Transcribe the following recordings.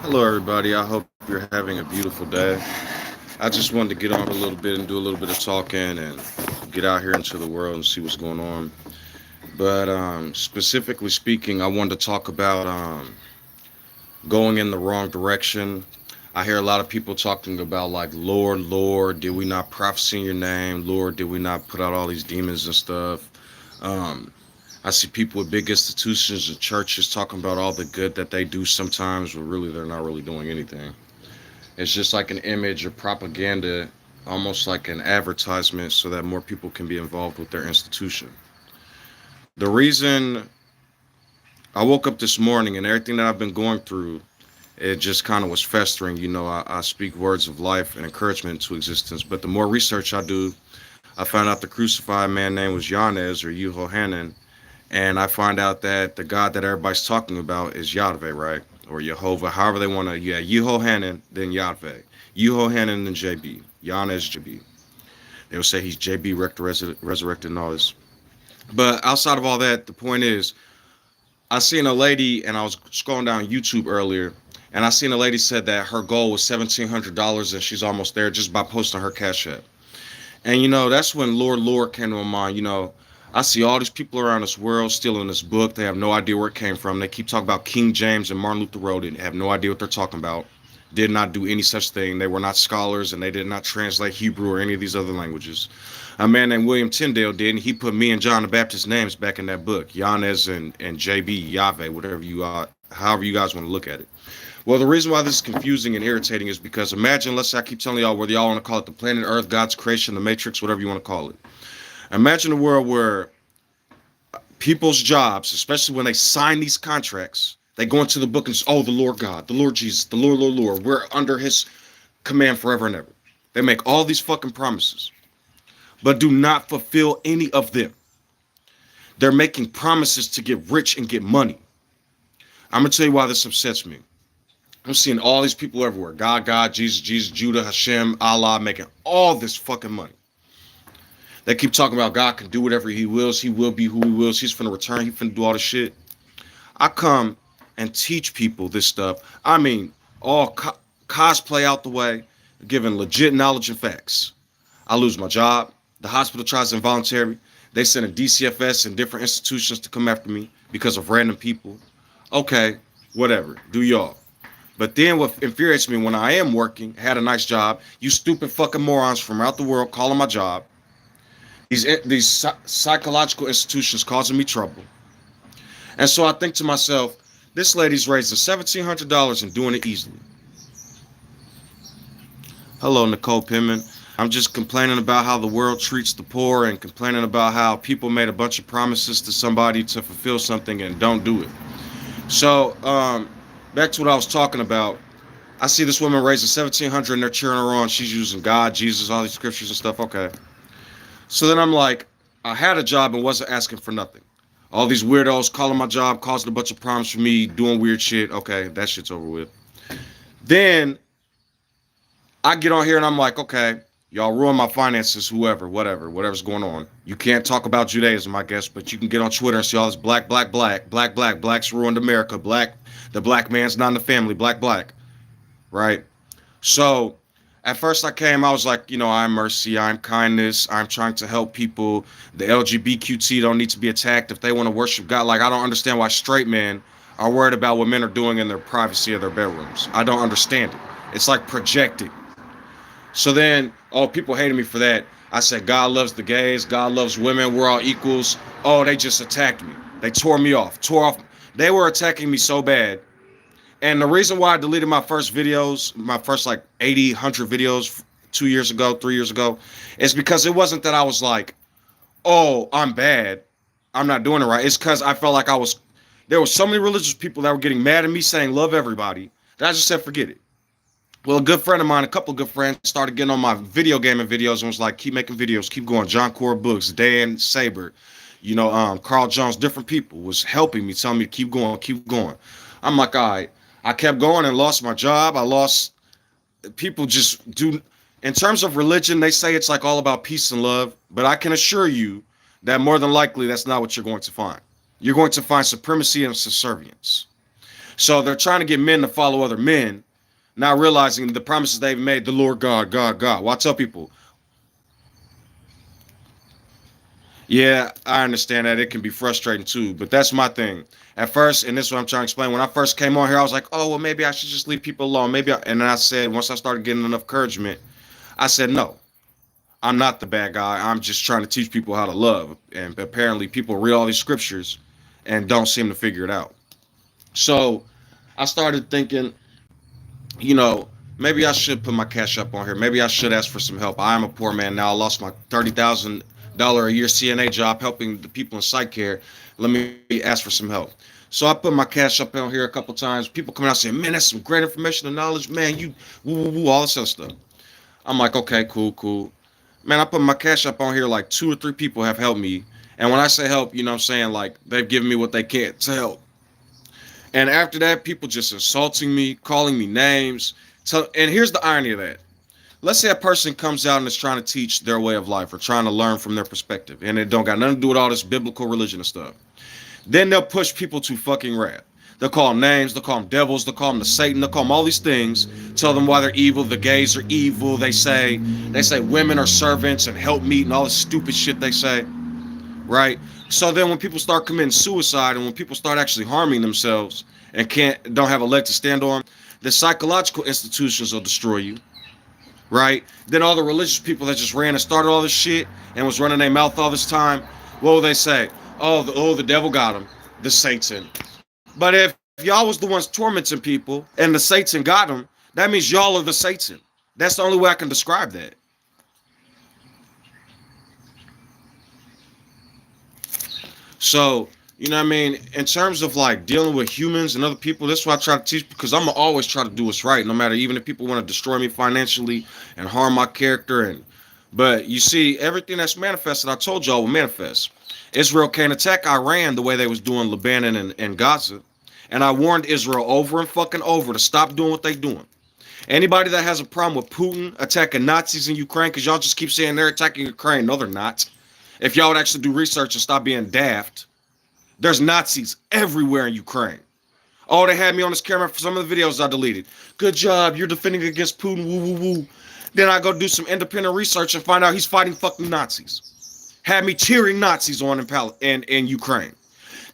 Hello, everybody. I hope you're having a beautiful day. I just wanted to get on a little bit and do a little bit of talking and get out here into the world and see what's going on. But specifically speaking, I wanted to talk about going in the wrong direction. I hear a lot of people talking about, like, Lord, Lord, did we not prophesy in your name? Lord, did we not put out all these demons and stuff? Um, I see people with big institutions and churches talking about all the good that they do sometimes, but really they're not really doing anything. It's just like an image or propaganda, almost like an advertisement, so that more people can be involved with their institution. The reason I woke up this morning and everything that I've been going through, it just kind of was festering. I speak words of life and encouragement into existence, but the more research I do, I found out the crucified man name was Yanez or Yehohanan, and I find out that the God that everybody's talking about is YahVeh, right? Or Jehovah, however they want to. Yeah, Yehohanan, then YahVeh. Yehohanan, then JB. Yanez, JB. They'll say he's JB resurrected and all this. But outside of all that, the point is, I seen a lady, and I was scrolling down YouTube earlier, and I seen a lady said that her goal was $1,700, and she's almost there just by posting her Cash App. And that's when Lord came to my mind. I see all these people around this world stealing this book. They have no idea where it came from. They keep talking about King James and Martin Luther wrote it. Have no idea what they're talking about. Did not do any such thing. They were not scholars, and they did not translate Hebrew or any of these other languages. A man named William Tyndale did, and he put me and John the Baptist's names back in that book. Yanez and JB, YahVeh, whatever however you guys want to look at it. Well, the reason why this is confusing and irritating is because imagine, let's say I keep telling y'all whether y'all want to call it the planet Earth, God's creation, the Matrix, whatever you want to call it. Imagine a world where people's jobs, especially when they sign these contracts, they go into the book and say, oh, the Lord God, the Lord Jesus, the Lord, we're under his command forever and ever. They make all these fucking promises, but do not fulfill any of them. They're making promises to get rich and get money. I'm going to tell you why this upsets me. I'm seeing all these people everywhere. God, Jesus, Judah, Hashem, Allah, making all this fucking money. They keep talking about God can do whatever he wills. He will be who he wills. He's finna return. He's finna do all this shit. I come and teach people this stuff. I mean, all cosplay out the way, giving legit knowledge and facts. I lose my job. The hospital tries to involuntary me. They send a DCFS and different institutions to come after me because of random people. Okay, whatever. Do y'all. But then what infuriates me when I am working, had a nice job, you stupid fucking morons from out the world calling my job, these psychological institutions causing me trouble. And so I think to myself, this lady's raising $1,700 and doing it easily. Hello, Nicole Pittman. I'm just complaining about how the world treats the poor and complaining about how people made a bunch of promises to somebody to fulfill something and don't do it. So, back to what I was talking about. I see this woman raising 1,700 and they're cheering her on. She's using God, Jesus, all these scriptures and stuff. Okay. So then I'm like, I had a job and wasn't asking for nothing. All these weirdos calling my job, causing a bunch of problems for me, doing weird shit. Okay, that shit's over with. Then I get on here and I'm like, okay, y'all ruin my finances, whatever's going on. You can't talk about Judaism, I guess, but you can get on Twitter and see all this blacks ruined America, the black man's not in the family, black, right? So at first I was like, I'm mercy, I'm kindness, I'm trying to help people. The LGBTQ don't need to be attacked if they want to worship God. Like, I don't understand why straight men are worried about what men are doing in their privacy of their bedrooms. I don't understand it. It's like projecting. So then, oh, people hated me for that. I said, God loves the gays, God loves women, we're all equals. Oh, they just attacked me. They tore me off, They were attacking me so bad. And the reason why I deleted my first videos, my first like 80, 100 videos 2 years ago, 3 years ago, is because it wasn't that I was like, oh, I'm bad, I'm not doing it right. It's because I felt like there were so many religious people that were getting mad at me saying love everybody that I just said forget it. Well, a good friend of mine, a couple of good friends, started getting on my video gaming videos and was like, keep making videos, keep going. John Core Books, Dan Saber, Carl Jones, different people was helping me, telling me to keep going, keep going. I'm like, all right. I kept going and lost my job. People just do, in terms of religion, they say it's like all about peace and love, but I can assure you that more than likely that's not what you're going to find. You're going to find supremacy and subservience. So they're trying to get men to follow other men, not realizing the promises they've made, the Lord God, God, God. Well, I tell people, yeah, I understand that it can be frustrating too, but that's my thing. At first, and this is what I'm trying to explain. When I first came on here, I was like, oh, well, maybe I should just leave people alone. And then I said, once I started getting enough encouragement, I said, no, I'm not the bad guy. I'm just trying to teach people how to love. And apparently, people read all these scriptures and don't seem to figure it out. So I started thinking, you know, maybe I should put my cash up on here. Maybe I should ask for some help. I am a poor man now. I lost my $30,000 a year CNA job helping the people in psych care. Let me ask for some help. So I put my cash up on here a couple times. People coming out saying, man, that's some great information and knowledge. Man, you woo, woo, woo, all this other stuff. I'm like, okay, cool, cool. Man, I put my cash up on here, like 2 or 3 people have helped me. And when I say help, you know what I'm saying? Like, they've given me what they can to help. And after that, people just insulting me, calling me names. So, and here's the irony of that. Let's say a person comes out and is trying to teach their way of life or trying to learn from their perspective, and it don't got nothing to do with all this biblical religion and stuff. Then they'll push people to fucking wrath. They'll call them names, they'll call them devils, they'll call them the Satan, they'll call them all these things, tell them why they're evil, the gays are evil, they say women are servants and help meet and all this stupid shit they say, right? So then when people start committing suicide and when people start actually harming themselves and don't have a leg to stand on, the psychological institutions will destroy you, right? Then all the religious people that just ran and started all this shit and was running their mouth all this time, what will they say? Oh, the devil got him, the Satan. But if y'all was the ones tormenting people and the Satan got them, that means y'all are the Satan. That's the only way I can describe that. So, you know what I mean? In terms of like dealing with humans and other people, that's what I try to teach because I'm gonna always try to do what's right, no matter even if people want to destroy me financially and harm my character. But you see, everything that's manifested, I told y'all will manifest. Israel can't attack Iran the way they was doing Lebanon and Gaza. And I warned Israel over and fucking over to stop doing what they doing. Anybody that has a problem with Putin attacking Nazis in Ukraine, because y'all just keep saying they're attacking Ukraine. No, they're not. If y'all would actually do research and stop being daft, there's Nazis everywhere in Ukraine. Oh, they had me on this camera for some of the videos I deleted. Good job, you're defending against Putin, woo, woo, woo. Then I go do some independent research and find out he's fighting fucking Nazis. Had me cheering Nazis on in Ukraine.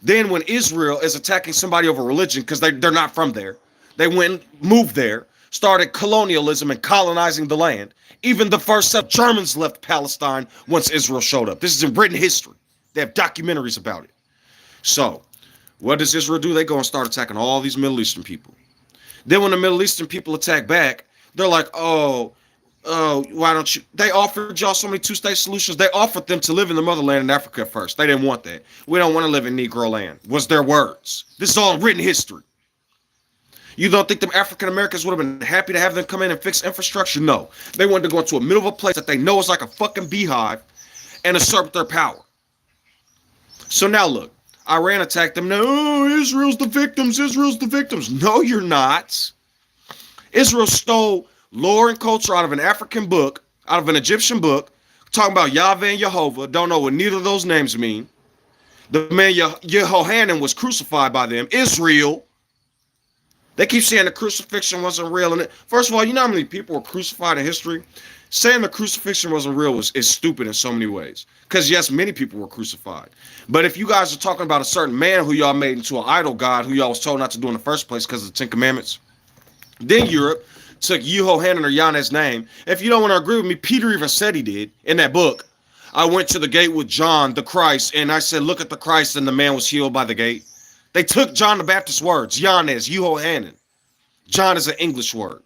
Then when Israel is attacking somebody over religion, because they're not from there, they went, moved there, started colonialism and colonizing the land. Even the first set of Germans left Palestine once Israel showed up. This is in written history. They have documentaries about it. So, what does Israel do? They go and start attacking all these Middle Eastern people. Then when the Middle Eastern people attack back, they're like, oh, why don't you? They offered y'all so many two-state solutions. They offered them to live in the motherland in Africa first. They didn't want that. We don't want to live in Negro land, was their words. This is all written history. You don't think them African Americans would have been happy to have them come in and fix infrastructure? No. They wanted to go into a middle of a place that they know is like a fucking beehive and usurp their power. So now look, Iran attacked them. Now, oh, Israel's the victims. Israel's the victims. No, you're not. Israel stole lore and culture out of an African book, out of an Egyptian book, talking about YahVeh and Jehovah. Don't know what neither of those names mean. The man Yehohanan was crucified by them. Israel. They keep saying the crucifixion wasn't real. And first of all, you know how many people were crucified in history? Saying the crucifixion wasn't real is stupid in so many ways. Because yes, many people were crucified. But if you guys are talking about a certain man who y'all made into an idol god, who y'all was told not to do in the first place because of the Ten Commandments, then Europe took Yehohanan or Yahweh's name. If you don't want to agree with me, Peter even said he did in that book. I went to the gate with John, the Christ, and I said, look at the Christ, and the man was healed by the gate. They took John the Baptist's words, Yahweh's, Yehohanan. John is an English word.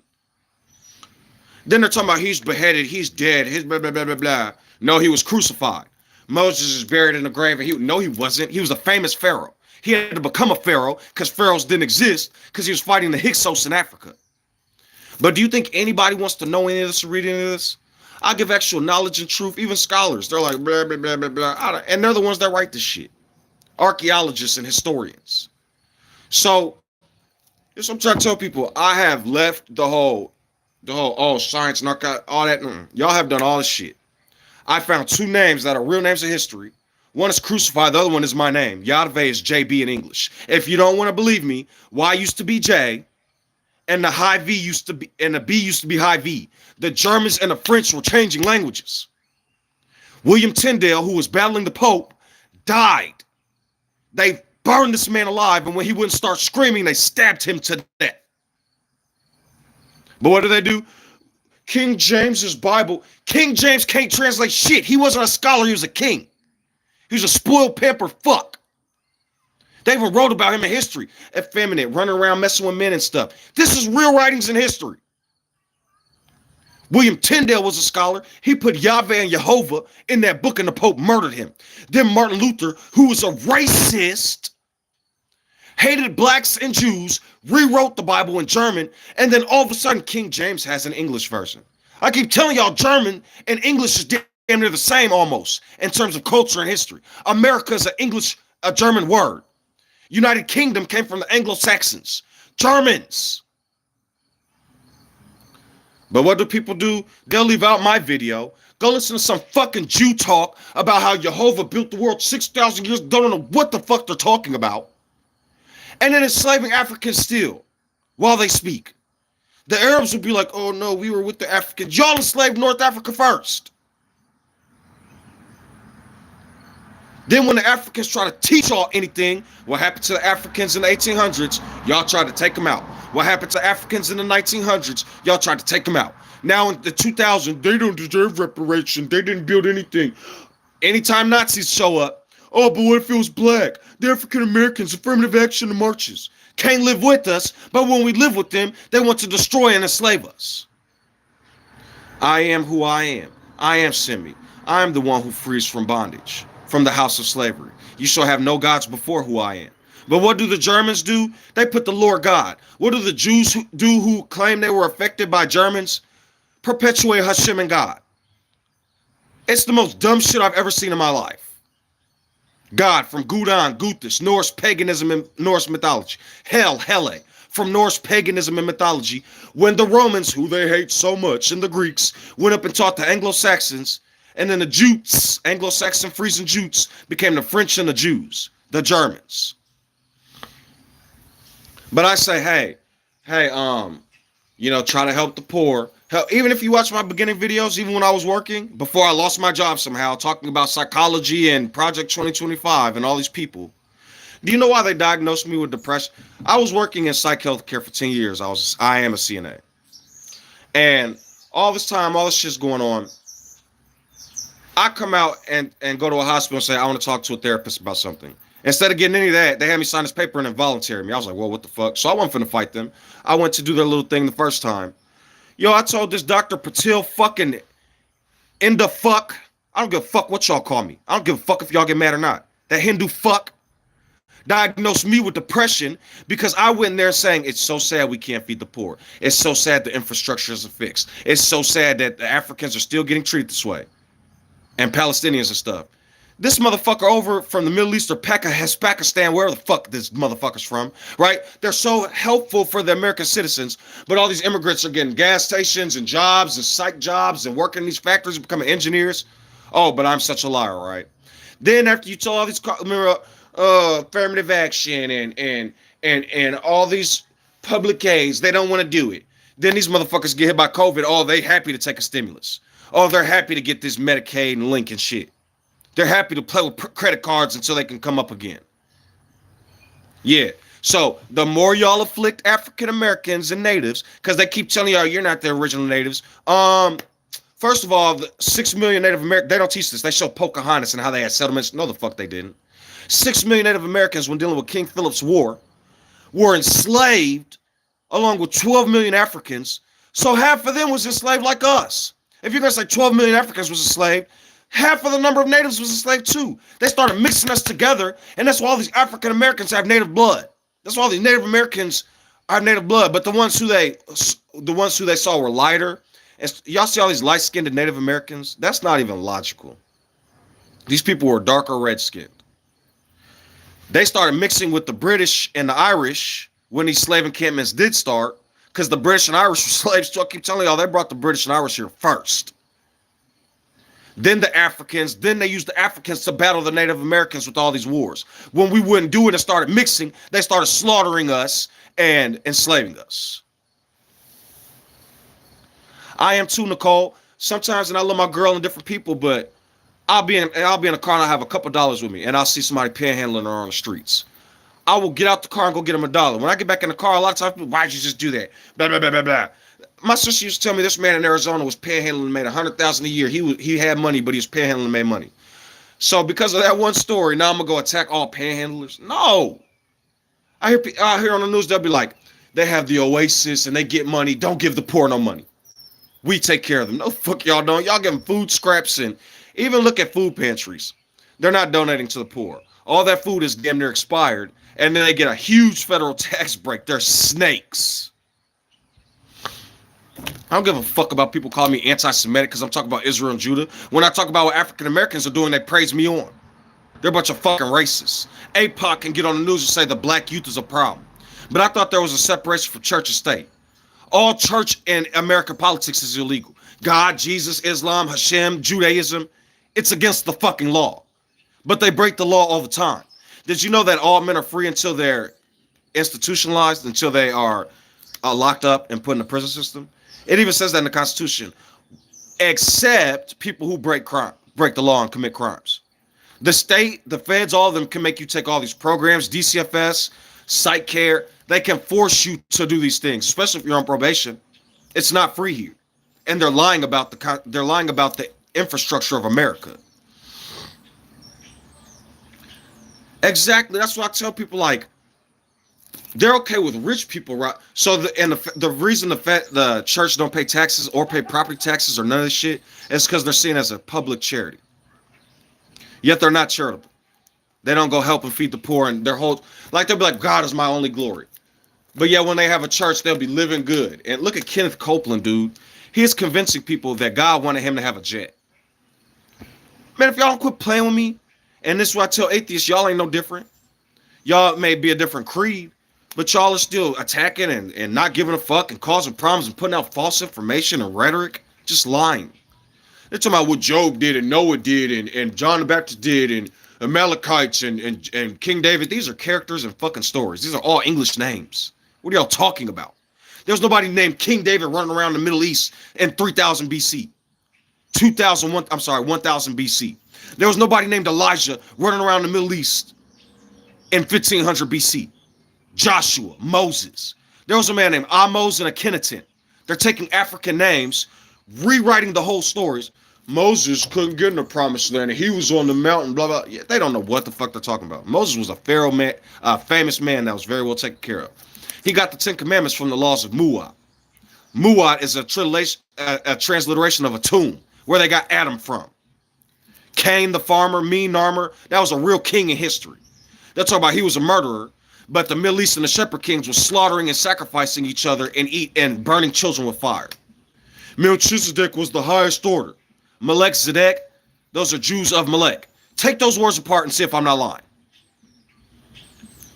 Then they're talking about he's beheaded, he's dead, his blah, blah, blah, blah, blah. No, he was crucified. Moses is buried in the grave. No, he wasn't. He was a famous pharaoh. He had to become a pharaoh because pharaohs didn't exist because he was fighting the Hyksos in Africa. But do you think anybody wants to know any of this or read any of this? I give actual knowledge and truth. Even scholars, they're like, blah, blah, blah, blah, blah. And they're the ones that write this shit. Archaeologists and historians. So, this is what I'm trying to tell people. I have left the whole, science, narcotics, all that. Y'all have done all this shit. I found 2 names that are real names of history. One is crucified, the other one is my name. YahVeh is JB in English. If you don't want to believe me, Y used to be J, and the high V used to be, and the B used to be high V. The Germans and the French were changing languages. William Tyndale, who was battling the Pope, died. They burned this man alive, and when he wouldn't start screaming, they stabbed him to death. But what do they do? King James's Bible. King James can't translate shit. He wasn't a scholar, he was a king. He was a spoiled pampered fuck. They even wrote about him in history. Effeminate, running around messing with men and stuff. This is real writings in history. William Tyndale was a scholar. He put YahVeh and Jehovah in that book and the Pope murdered him. Then Martin Luther, who was a racist, hated blacks and Jews, rewrote the Bible in German, and then all of a sudden King James has an English version. I keep telling y'all, German and English is damn near the same almost in terms of culture and history. America is a German word. United Kingdom came from the Anglo-Saxons, Germans. But what do people do? They'll leave out my video, go listen to some fucking Jew talk about how Jehovah built the world 6,000 years, don't know what the fuck they're talking about, and then enslaving Africans still while they speak. The Arabs will be like, oh no, we were with the Africans. Y'all enslaved North Africa first. Then when the Africans try to teach y'all anything, what happened to the Africans in the 1800s, y'all tried to take them out. What happened to Africans in the 1900s, y'all tried to take them out. Now in the 2000s, they don't deserve reparation. They didn't build anything. Anytime Nazis show up, oh, but what if it was black? The African Americans, affirmative action and marches. Can't live with us, but when we live with them, they want to destroy and enslave us. I am who I am. I am Semi. I am the one who frees from bondage, from the house of slavery. You shall have no gods before who I am. But what do the Germans do? They put the Lord God. What do the Jews do who claim they were affected by Germans? Perpetuate Hashem and God. It's the most dumb shit I've ever seen in my life. God from Gudon, Guthis, Norse paganism and Norse mythology. Hell, Hele, from Norse paganism and mythology. When the Romans, who they hate so much, and the Greeks, went up and taught the Anglo-Saxons, and then the Jutes, Anglo-Saxon Frisian Jutes, became the French and the Jews, the Germans. But I say, hey, try to help the poor. Hell, even if you watch my beginning videos, even when I was working, before I lost my job somehow, talking about psychology and Project 2025 and all these people. Do you know why they diagnosed me with depression? I was working in psych healthcare for 10 years. I am a CNA. And all this time, all this shit's going on. I come out and go to a hospital and say, I want to talk to a therapist about something. Instead of getting any of that, they had me sign this paper and involuntary me. I was like, well, what the fuck? So I wasn't finna fight them. I went to do their little thing the first time. Yo, I told this Dr. Patil fucking in the fuck. I don't give a fuck what y'all call me. I don't give a fuck if y'all get mad or not. That Hindu fuck diagnosed me with depression because I went in there saying, it's so sad we can't feed the poor. It's so sad the infrastructure isn't fixed. It's so sad that the Africans are still getting treated this way. And Palestinians and stuff. This motherfucker over from the Middle East or Pakistan, wherever the fuck this motherfucker's from, right? They're so helpful for the American citizens, but all these immigrants are getting gas stations and jobs and psych jobs and working in these factories and becoming engineers. Oh, but I'm such a liar, right? Then after you tell all these affirmative action and all these public aids, they don't want to do it. Then these motherfuckers get hit by COVID. Oh, they happy to take a stimulus. Oh, they're happy to get this Medicaid and Link and shit. They're happy to play with credit cards until they can come up again. Yeah. So the more y'all afflict African Americans and natives, because they keep telling y'all you're not the original natives. First of all, the 6 million Native Americans, they don't teach this. They show Pocahontas and how they had settlements. No, the fuck they didn't. 6 million Native Americans, when dealing with King Philip's War, were enslaved along with 12 million Africans. So half of them was enslaved like us. If you're going to say 12 million Africans was enslaved, half of the number of natives was enslaved too. They started mixing us together, and that's why all these African Americans have native blood. That's why all these Native Americans have native blood. But the ones who they saw were lighter. And y'all see all these light-skinned Native Americans? That's not even logical. These people were darker red-skinned. They started mixing with the British and the Irish when these slave encampments did start, because the British and Irish were slaves. So I keep telling y'all, they brought the British and Irish here first. Then the Africans, then they used the Africans to battle the Native Americans with all these wars. When we wouldn't do it and started mixing, they started slaughtering us and enslaving us. I am too, Nicole. Sometimes, and I love my girl and different people, but I'll be in a car and I have a couple dollars with me, and I'll see somebody panhandling on the streets. I will get out the car and go get them a dollar. When I get back in the car, a lot of times people, why'd you just do that? Blah blah blah blah blah. My sister used to tell me this man in Arizona was panhandling and made 100,000 a year. He had money, but he was panhandling and made money. So because of that one story, now I'm gonna go attack all panhandlers? No. I hear on the news they'll be like, they have the oasis and they get money. Don't give the poor no money. We take care of them. No, fuck y'all don't. Y'all give them food scraps, and even look at food pantries. They're not donating to the poor. All that food is damn near expired, and then they get a huge federal tax break. They're snakes. I don't give a fuck about people calling me anti-Semitic because I'm talking about Israel and Judah. When I talk about what African Americans are doing, they praise me on. They're a bunch of fucking racists. APOC can get on the news and say the black youth is a problem. But I thought there was a separation from church and state. All church and American politics is illegal. God, Jesus, Islam, Hashem, Judaism, it's against the fucking law. But they break the law all the time. Did you know that all men are free until they're institutionalized, until they are locked up and put in the prison system? It even says that in the Constitution, except people who break the law and commit crimes. The state, the feds, all of them can make you take all these programs, DCFS, psych care. They can force you to do these things, especially if you're on probation. It's not free here, and they're lying about the infrastructure of America. Exactly. That's what I tell people. Like, they're okay with rich people, right? So the reason the church don't pay taxes or pay property taxes or none of this shit is because they're seen as a public charity. Yet they're not charitable. They don't go help and feed the poor, and they'll be like, God is my only glory. But yeah, when they have a church, they'll be living good. And look at Kenneth Copeland, dude. He is convincing people that God wanted him to have a jet. Man, if y'all don't quit playing with me, and this is what I tell atheists, y'all ain't no different. Y'all may be a different creed, but y'all are still attacking and not giving a fuck and causing problems and putting out false information and rhetoric, just lying. They're talking about what Job did and Noah did and John the Baptist did and Amalekites and King David. These are characters and fucking stories. These are all English names. What are y'all talking about? There was nobody named King David running around the Middle East in 3000 BC. 1000 BC. There was nobody named Elijah running around the Middle East in 1500 BC. Joshua, Moses. There was a man named Amos and Akhenaten. They're taking African names, rewriting the whole stories. Moses couldn't get in the promised land, and he was on the mountain, blah, blah. Yeah, they don't know what the fuck they're talking about. Moses was a pharaoh man, a famous man that was very well taken care of. He got the 10 Commandments from the laws of Muad. Muad is a transliteration of a tomb, where they got Adam from. Cain the farmer, Narmer, that was a real king in history. They're talking about he was a murderer, but the Middle East and the shepherd kings were slaughtering and sacrificing each other and burning children with fire. Melchizedek was the highest order. Melech Zedek, those are Jews of Melech. Take those words apart and see if I'm not lying.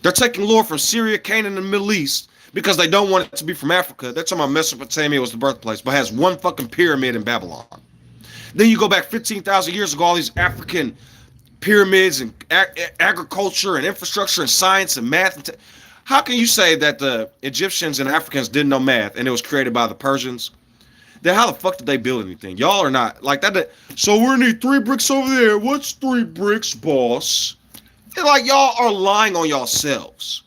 They're taking lore from Syria, Canaan, and the Middle East because they don't want it to be from Africa. They're talking about Mesopotamia was the birthplace, but has one fucking pyramid in Babylon. Then you go back 15,000 years ago, all these African pyramids and agriculture and infrastructure and science and math. How can you say that the Egyptians and Africans didn't know math and it was created by the Persians? Then how the fuck did they build anything? Y'all are not like that. So we need 3 bricks over there. What's 3 bricks, boss? And like y'all are lying on yourselves.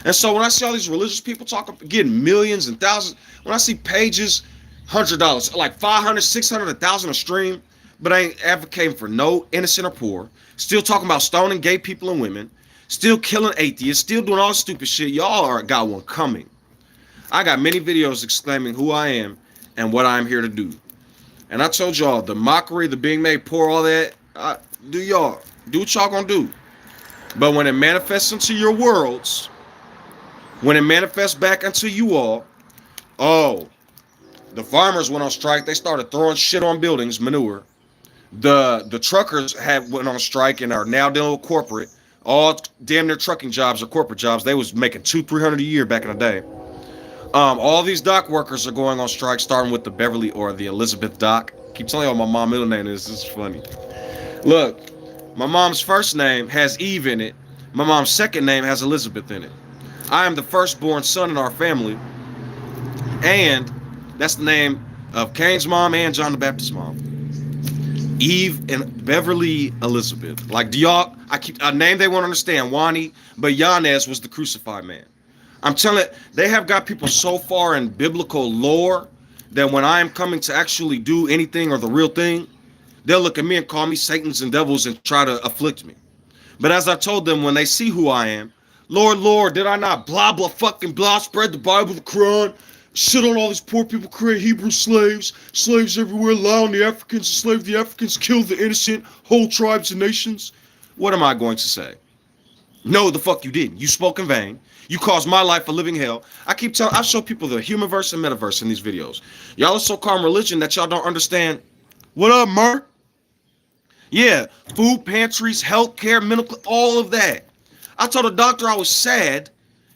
And so when I see all these religious people getting millions and thousands, when I see pages, $100, like 500, 600, 1,000 a stream, but I ain't advocating for no innocent or poor, still talking about stoning gay people and women, still killing atheists, still doing all stupid shit, y'all got one coming. I got many videos exclaiming who I am and what I'm here to do. And I told y'all, the mockery, the being made poor, all that, do what y'all gonna do. But when it manifests into your worlds, when it manifests back into you all, the farmers went on strike. They started throwing shit on buildings, manure. The truckers went on strike and are now dealing with corporate. All damn near trucking jobs or corporate jobs. They was making $200-300 a year back in the day. All these dock workers are going on strike, starting with the Beverly or the Elizabeth dock. Keep telling y'all my mom's middle name is. This is funny. Look, my mom's first name has Eve in it. My mom's second name has Elizabeth in it. I am the firstborn son in our family, and that's the name of Cain's mom and John the Baptist's mom. Eve and Beverly Elizabeth. Like, do y'all? I keep a name they won't understand. Wani, but Yanez was the crucified man. I'm telling you, they have got people so far in biblical lore that when I am coming to actually do anything or the real thing, they'll look at me and call me Satans and devils and try to afflict me. But as I told them, when they see who I am, Lord, Lord, did I not blah, blah, fucking blah, spread the Bible, the Quran, shit on all these poor people, create Hebrew slaves, slaves everywhere, allowing the Africans to slave the Africans, kill the innocent, whole tribes and nations? What am I going to say? No, the fuck you didn't. You spoke in vain. You caused my life a living hell. I show people the human verse and metaverse in these videos. Y'all are so calm religion that y'all don't understand. What up, Merc? Yeah, food pantries, healthcare, medical, all of that. I told the doctor I was sad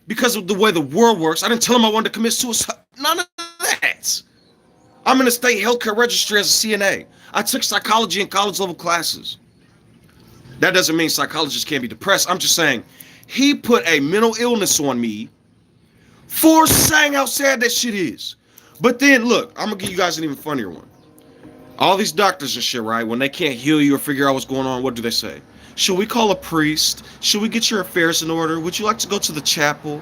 because of the way the world works. I didn't tell him I wanted to commit suicide. None of that. I'm in the state healthcare registry as a CNA. I took psychology in college level classes. That doesn't mean psychologists can't be depressed. I'm just saying he put a mental illness on me for saying how sad that shit is. But then, look, I'm going to give you guys an even funnier one. All these doctors and shit, right? When they can't heal you or figure out what's going on, what do they say? Should we call a priest? Should we get your affairs in order? Would you like to go to the chapel?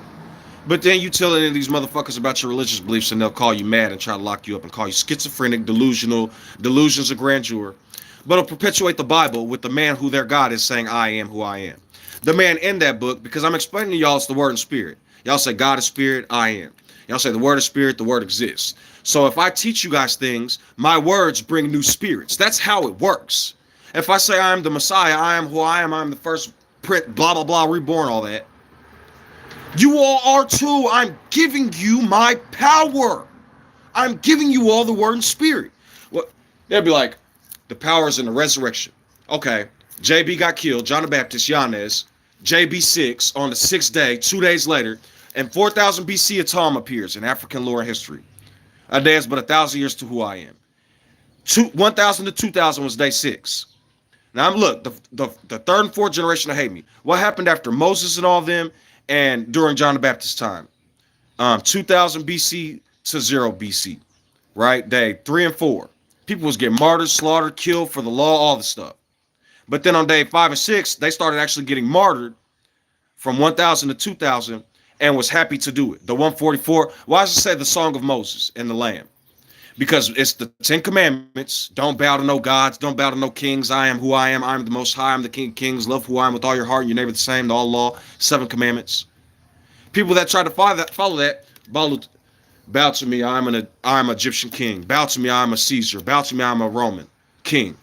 But then you tell any of these motherfuckers about your religious beliefs and they'll call you mad and try to lock you up and call you schizophrenic, delusional, delusions of grandeur. But it'll perpetuate the Bible with the man who their God is saying, I am who I am. The man in that book, because I'm explaining to y'all it's the word and spirit. Y'all say God is spirit, I am. Y'all say the word is spirit, the word exists. So if I teach you guys things, my words bring new spirits. That's how it works. If I say I am the Messiah, I am who I am the first print, blah, blah, blah, reborn, all that. You all are too. I'm giving you my power. I'm giving you all the word and spirit. Well, they'll be like, the power is in the resurrection. Okay, JB got killed, John the Baptist, Yanez, JB6 on the 6th day, 2 days later, and 4000 BC a Tom appears in African lore and history. A day is but 1,000 years to who I am. 1,000 to 2,000 was day 6. Now, look, the third and fourth generation hate me. What happened after Moses and all of them and during John the Baptist's time? 2000 BC to 0 BC, right? Day 3 and 4. People was getting martyred, slaughtered, killed for the law, all the stuff. But then on day 5 and 6, they started actually getting martyred from 1,000 to 2,000 and was happy to do it. The 144, why does it say the Song of Moses and the Lamb? Because it's the 10 commandments. Don't bow to no gods. Don't bow to no kings. I am who I am. I'm the most high. I'm the king of kings. Love who I am with all your heart. Your neighbor the same. The all law. 7 commandments. People that try to follow that, bow to me. I'm an Egyptian king. Bow to me. I'm a Caesar. Bow to me. I'm a Roman king.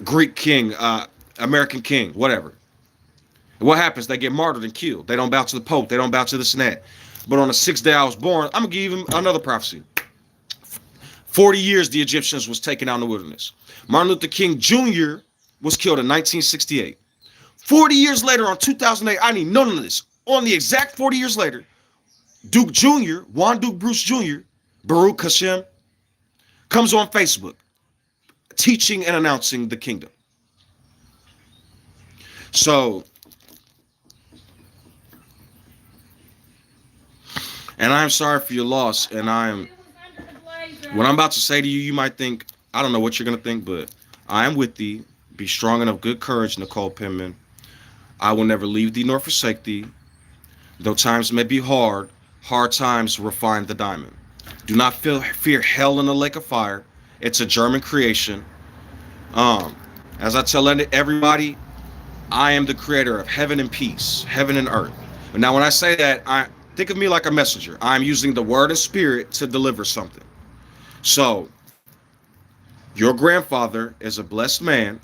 Greek king. American king. Whatever. What happens? They get martyred and killed. They don't bow to the Pope. They don't bow to this and that. But on the 6th day I was born, I'm going to give him another prophecy. 40 years the Egyptians was taken out in the wilderness. Martin Luther King Jr. was killed in 1968. 40 years later on 2008, I need none of this. On the exact 40 years later, Duke Jr., Juan Duke Bruce Jr., Baruch Hashem, comes on Facebook teaching and announcing the kingdom. So, and I'm sorry for your loss, and what I'm about to say to you, you might think, I don't know what you're going to think, but I am with thee. Be strong and of good courage, Nicole Penman. I will never leave thee nor forsake thee. Though times may be hard, hard times refine the diamond. Do not fear hell in the lake of fire. It's a German creation. As I tell everybody, I am the creator of heaven and peace, heaven and earth. But now when I say that, think of me like a messenger. I'm using the word and spirit to deliver something. So, your grandfather is a blessed man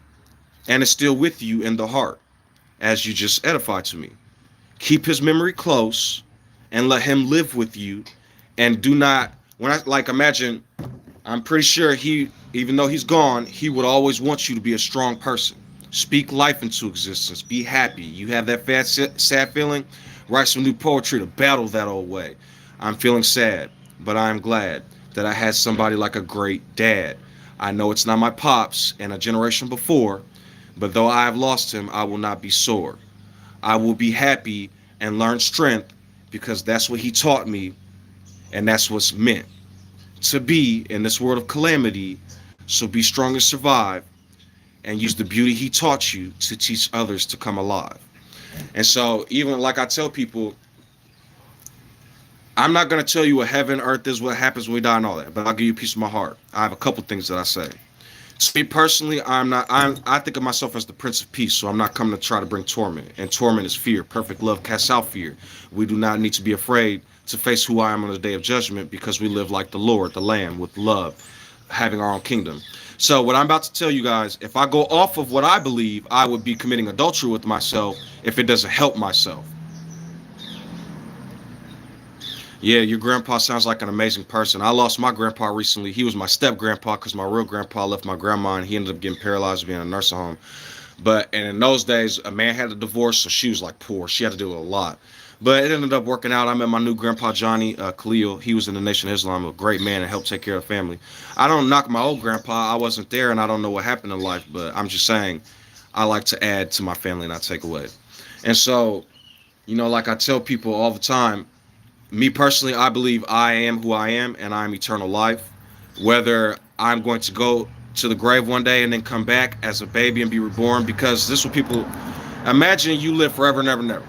and is still with you in the heart, as you just edified to me. Keep his memory close and let him live with you. And do not, imagine, I'm pretty sure even though he's gone, he would always want you to be a strong person. Speak life into existence. Be happy. You have that sad feeling? Write some new poetry to battle that old way. I'm feeling sad, but I'm glad that I had somebody like a great dad. I know it's not my pops and a generation before, but though I have lost him, I will not be sore. I will be happy and learn strength because that's what he taught me, and that's what's meant to be in this world of calamity. So be strong and survive, and use the beauty he taught you to teach others to come alive. And so, even like I tell people, I'm not going to tell you what heaven, earth is, what happens when we die, and all that, but I'll give you a piece of my heart. I have a couple things that I say. To me personally, I think of myself as the Prince of Peace, so I'm not coming to try to bring torment. And torment is fear. Perfect love casts out fear. We do not need to be afraid to face who I am on the day of judgment because we live like the Lord, the Lamb, with love, having our own kingdom. So what I'm about to tell you guys, if I go off of what I believe, I would be committing adultery with myself if it doesn't help myself. Yeah, your grandpa sounds like an amazing person. I lost my grandpa recently. He was my step grandpa because my real grandpa left my grandma and he ended up getting paralyzed being in a nursing home. And in those days, a man had a divorce, so she was like poor. She had to deal with a lot. But it ended up working out. I met my new grandpa, Johnny Khalil. He was in the Nation of Islam, a great man and helped take care of the family. I don't knock my old grandpa. I wasn't there and I don't know what happened in life, but I'm just saying I like to add to my family, not take away. And so, like I tell people all the time, me personally, I believe I am who I am and I'm eternal life. Whether I'm going to go to the grave one day and then come back as a baby and be reborn, because this is what people imagine. You live forever and ever and ever.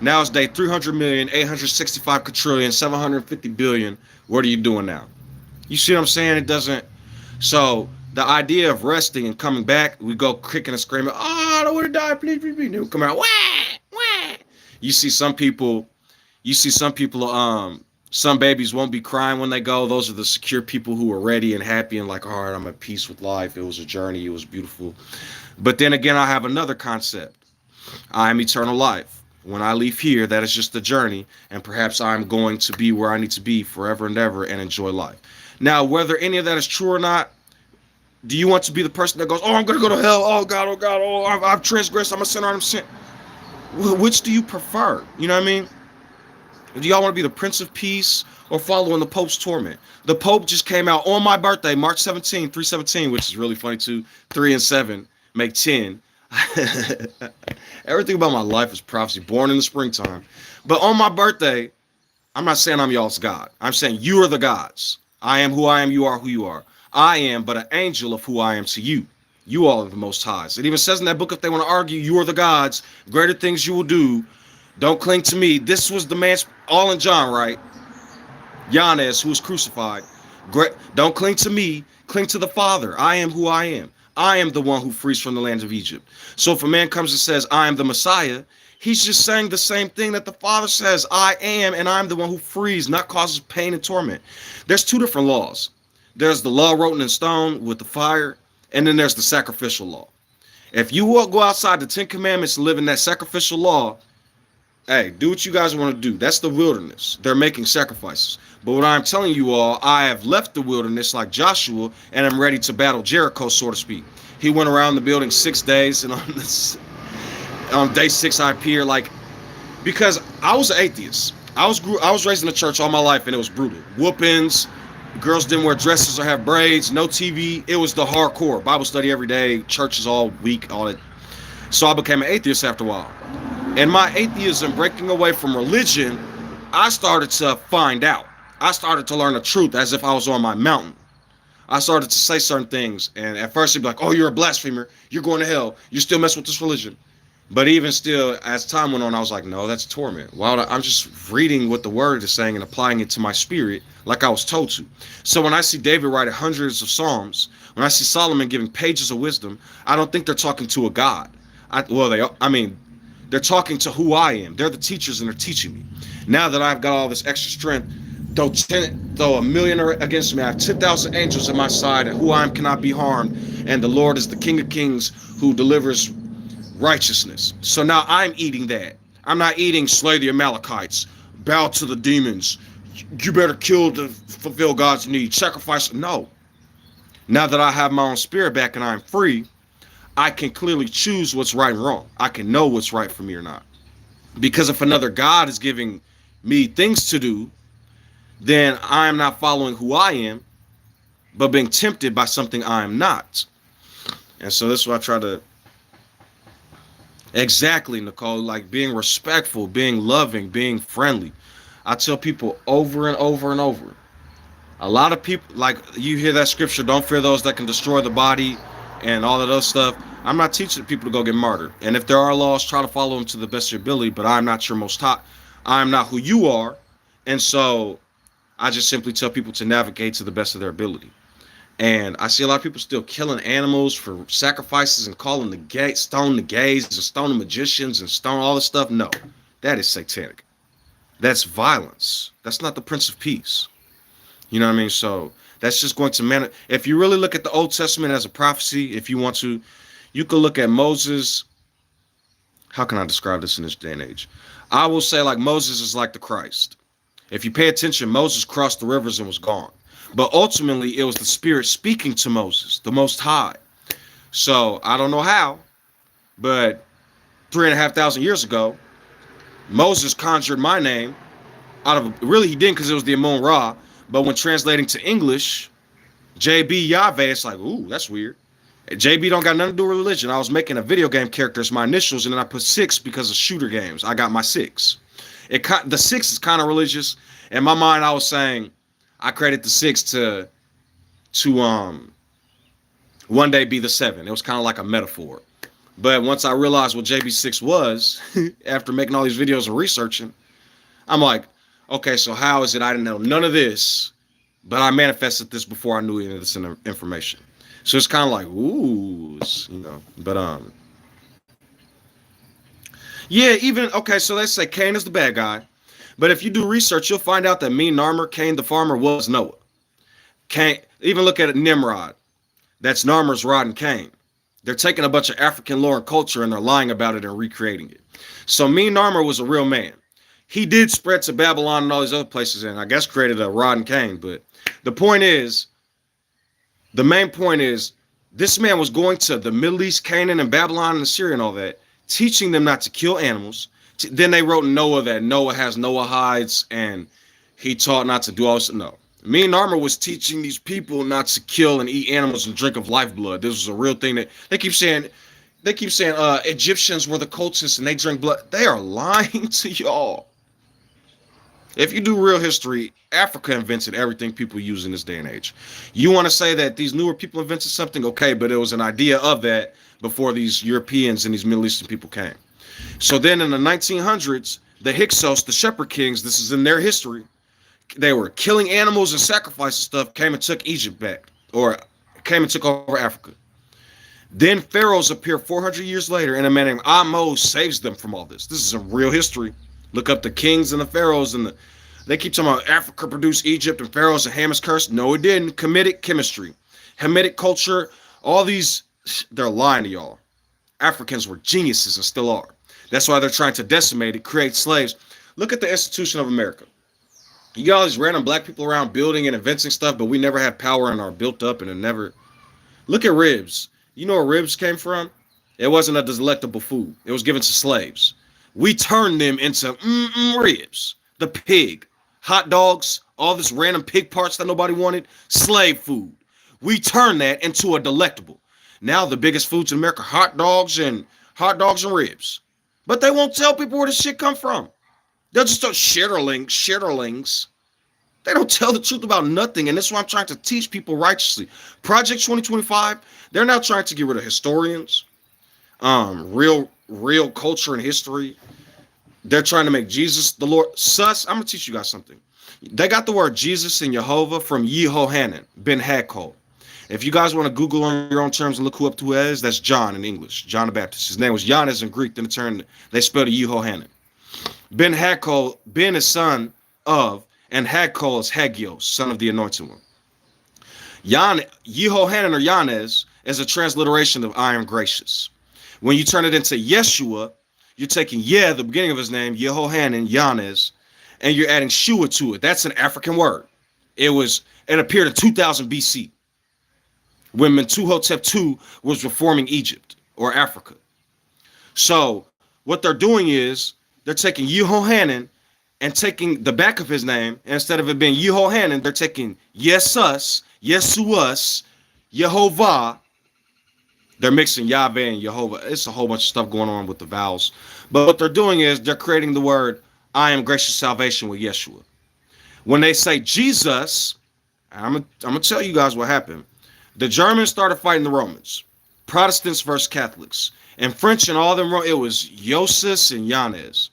Now it's day 300 million, 865 quadrillion, 750 billion. What are you doing now? You see what I'm saying? It doesn't. So the idea of resting and coming back, we go kicking and screaming, oh, I don't want to die, please, please, please. Come out, wah, wah. You see some people, some babies won't be crying when they go. Those are the secure people who are ready and happy and like, all right, I'm at peace with life. It was a journey. It was beautiful. But then again, I have another concept. I am eternal life. When I leave here, that is just a journey, and perhaps I'm going to be where I need to be forever and ever and enjoy life. Now, whether any of that is true or not, do you want to be the person that goes, oh, I'm going to go to hell, oh, God, oh, I've transgressed, I'm a sinner, I'm a sin. Which do you prefer? You know what I mean? Do y'all want to be the Prince of Peace or following the Pope's torment? The Pope just came out on my birthday, March 17, 317, which is really funny too. 3 and 7 make 10. Everything about my life is prophecy, born in the springtime. But on my birthday, I'm not saying I'm y'all's God. I'm saying you are the gods. I am who I am, you are who you are. I am but an angel of who I am to you. You all are the Most Highs. It even says in that book, if they want to argue, you are the gods, greater things you will do. Don't cling to me. This was the man's, all in John, right? Giannis, who was crucified. Don't cling to me. Cling to the Father. I am who I am. I am the one who frees from the land of Egypt. So if a man comes and says, I am the Messiah, he's just saying the same thing that the Father says. I am, and I'm the one who frees, not causes pain and torment. There's two different laws. There's the law written in stone with the fire, and then there's the sacrificial law. If you will go outside the 10 Commandments and live in that sacrificial law, hey, do what you guys want to do. That's the wilderness. They're making sacrifices. But what I'm telling you all, I have left the wilderness like Joshua, and I'm ready to battle Jericho, so to speak. He went around the building 6 days, and on day 6 I appeared because I was an atheist. I was raised in the church all my life, and it was brutal. Whoopings, girls didn't wear dresses or have braids, no TV. It was the hardcore. Bible study every day, churches all week, all that. So I became an atheist after a while. And my atheism, breaking away from religion, I started to find out. I started to learn the truth as if I was on my mountain. I started to say certain things. And at first, they'd be like, oh, you're a blasphemer. You're going to hell. You still mess with this religion. But even still, as time went on, I was like, no, that's torment. Wow, I'm just reading what the word is saying and applying it to my spirit like I was told to. So when I see David writing hundreds of Psalms, when I see Solomon giving pages of wisdom, I don't think they're talking to a God. They're talking to who I am. They're the teachers and they're teaching me. Now that I've got all this extra strength, though a million are against me, I have 10,000 angels at my side, and who I am cannot be harmed. And the Lord is the King of Kings who delivers righteousness. So now I'm eating that. I'm not eating slay the Amalekites, bow to the demons. You better kill to fulfill God's need. Sacrifice. No. Now that I have my own spirit back and I'm free, I can clearly choose what's right and wrong. I can know what's right for me or not. Because if another God is giving me things to do, then I am not following who I am. but being tempted by something I am not. And so this is what I try to exactly, Nicole, like being respectful, being loving, being friendly. I tell people over and over and over. A lot of people, like you hear that scripture, don't fear those that can destroy the body and all of those stuff. I'm not teaching people to go get martyred. And if there are laws, try to follow them to the best of your ability, but I'm not your most high. I'm not who you are. And so I just simply tell people to navigate to the best of their ability. And I see a lot of people still killing animals for sacrifices and calling the gay, stone the gays and stone the magicians and stone all this stuff. No, that is satanic. That's violence. That's not the Prince of Peace. You know what I mean? So that's just going to if you really look at the Old Testament as a prophecy, if you want to, you could look at Moses. How can I describe this in this day and age? I will say like Moses is like the Christ. If you pay attention, Moses crossed the rivers and was gone. But ultimately, it was the Spirit speaking to Moses, the Most High. So I don't know how, but 3,500 years ago, Moses conjured my name out of really he didn't because it was the Amun Ra. But when translating to English, JB YahVeh, it's like, ooh, that's weird. JB don't got nothing to do with religion. I was making a video game character as my initials, and then I put 6 because of shooter games. I got my 6. The 6 is kind of religious. In my mind, I was saying I created the 6 to one day be the 7. It was kind of like a metaphor. But once I realized what JB6 was, after making all these videos and researching, I'm like, okay, so how is it I didn't know none of this, but I manifested this before I knew any of this information? So it's kind of like, ooh, you know. But yeah, even okay. So let's say Cain is the bad guy, but if you do research, you'll find out that Narmer, Cain the farmer, was Noah. Cain, even look at it, Nimrod. That's Narmer's rod and Cain. They're taking a bunch of African lore and culture and they're lying about it and recreating it. So Narmer was a real man. He did spread to Babylon and all these other places and I guess created a rod and Cain. But the main point is, this man was going to the Middle East, Canaan and Babylon and Assyria and all that, teaching them not to kill animals. Then they wrote Noah that Noah has Noah hides and he taught not to do all this. No. Narmer was teaching these people not to kill and eat animals and drink of lifeblood. This was a real thing that they keep saying. Egyptians were the cultists and they drink blood. They are lying to y'all. If you do real history, Africa invented everything people use in this day and age. You want to say that these newer people invented something? Okay, but it was an idea of that before these Europeans and these Middle Eastern people came. So then in the 1900s, the Hyksos, the Shepherd Kings, this is in their history, they were killing animals and sacrificing stuff, came and took Egypt back, or came and took over Africa. Then pharaohs appear 400 years later, and a man named Ahmose saves them from all this. This is a real history. Look up the kings and the pharaohs, and they keep talking about Africa produced Egypt and pharaohs and Ham's curse. No, it didn't. Hamitic chemistry, Hamitic culture, all these, they're lying to y'all. Africans were geniuses and still are. That's why they're trying to decimate it, create slaves. Look at the institution of America. You got all these random black people around building and inventing stuff, but we never had power and are built up and it never. Look at ribs. You know where ribs came from? It wasn't a delectable food. It was given to slaves. We turned them into ribs. The pig, hot dogs, all this random pig parts that nobody wanted, slave food. We turned that into a delectable. Now the biggest foods in America, hot dogs and ribs. But they won't tell people where this shit come from. They'll just start shitterlings. They don't tell the truth about nothing, and that's why I'm trying to teach people righteously. Project 2025, they're now trying to get rid of historians, real culture and history. They're trying to make Jesus the Lord. I'm going to teach you guys something. They got the word Jesus and Jehovah from Yehohanan, Ben Hakol. If you guys want to Google on your own terms and look who it is, that's John in English, John the Baptist. His name was Giannis in Greek, then they spelled it Yehohanan. Ben Hakol, Ben is son of, and Hakol is Hagios, son of the anointed one. Yehohanan or Yanes is a transliteration of I am gracious. When you turn it into Yeshua, you're taking the beginning of his name, Yehohanan, Yanes, and you're adding Shua to it. That's an African word. It appeared in 2000 BC when Mentuhotep II was reforming Egypt or Africa. So what they're doing is they're taking Yehohanan and taking the back of his name, and instead of it being Yehohanan, they're taking Yesus, Yesuas, Yehovah. They're mixing YahVeh and Jehovah. It's a whole bunch of stuff going on with the vowels. But what they're doing is they're creating the word I am gracious salvation with Yeshua. When they say Jesus, I'm gonna tell you guys what happened. The Germans started fighting the Romans, Protestants versus Catholics, and French and all them. It was Yosis and Yanez.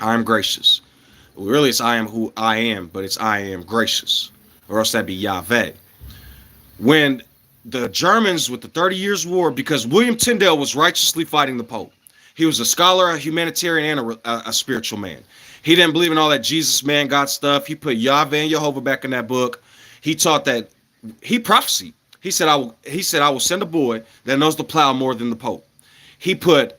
I am gracious. Well, really, it's I am who I am, but it's I am gracious, or else that'd be YahVeh. When the Germans with the 30 Years' War, because William Tyndale was righteously fighting the Pope. He was a scholar, a humanitarian, and a spiritual man. He didn't believe in all that Jesus man God stuff. He put YahVeh and Jehovah back in that book. He taught that he prophesied. He said, I will send a boy that knows the plow more than the Pope. He put,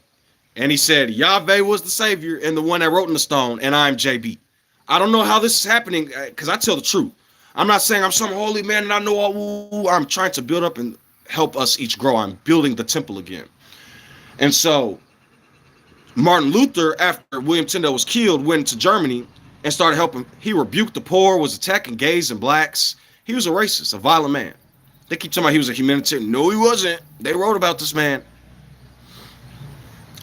and he said, YahVeh was the savior and the one that wrote in the stone, and I'm JB. I don't know how this is happening, because I tell the truth. I'm not saying I'm some holy man and I know all. I'm trying to build up and help us each grow. I'm building the temple again. And so Martin Luther, after William Tyndale was killed, went to Germany and started helping. He rebuked the poor, was attacking gays and blacks. He was a racist, a violent man. They keep talking about he was a humanitarian. No, he wasn't. They wrote about this man.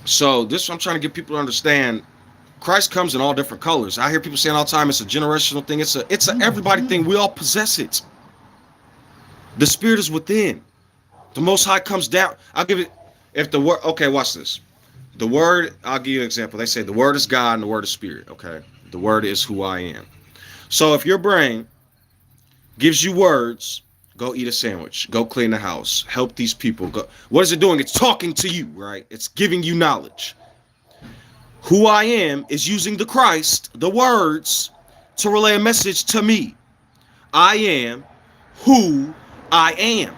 So this I'm trying to get people to understand. Christ comes in all different colors. I hear people saying all the time it's a generational thing. It's a everybody thing. We all possess it. The spirit is within. The Most High comes down. I'll give it. If the word, okay, watch this. The word, I'll give you an example. They say the word is God and the word is spirit. Okay, the word is who I am. So if your brain gives you words, go eat a sandwich, go clean the house, help these people. Go. What is it doing? It's talking to you, right? It's giving you knowledge. Who I am is using the Christ, the words, to relay a message to me. I am who I am.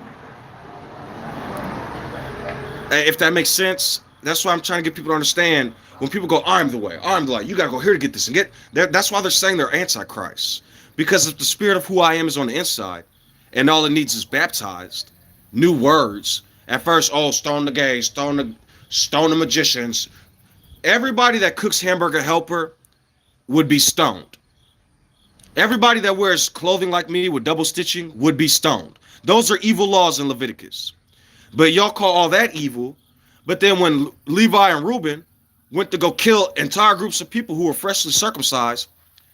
If that makes sense, that's why I'm trying to get people to understand. When people go, I'm the way, I'm the light, you got to go here to get this and get. That's why they're saying they're antichrist. Because if the spirit of who I am is on the inside, and all it needs is baptized, new words. At first, stone the gays, stone the magicians. Everybody that cooks hamburger helper would be stoned. Everybody that wears clothing like me with double stitching would be stoned. Those are evil laws in Leviticus. But y'all call all that evil. But then when Levi and Reuben went to go kill entire groups of people who were freshly circumcised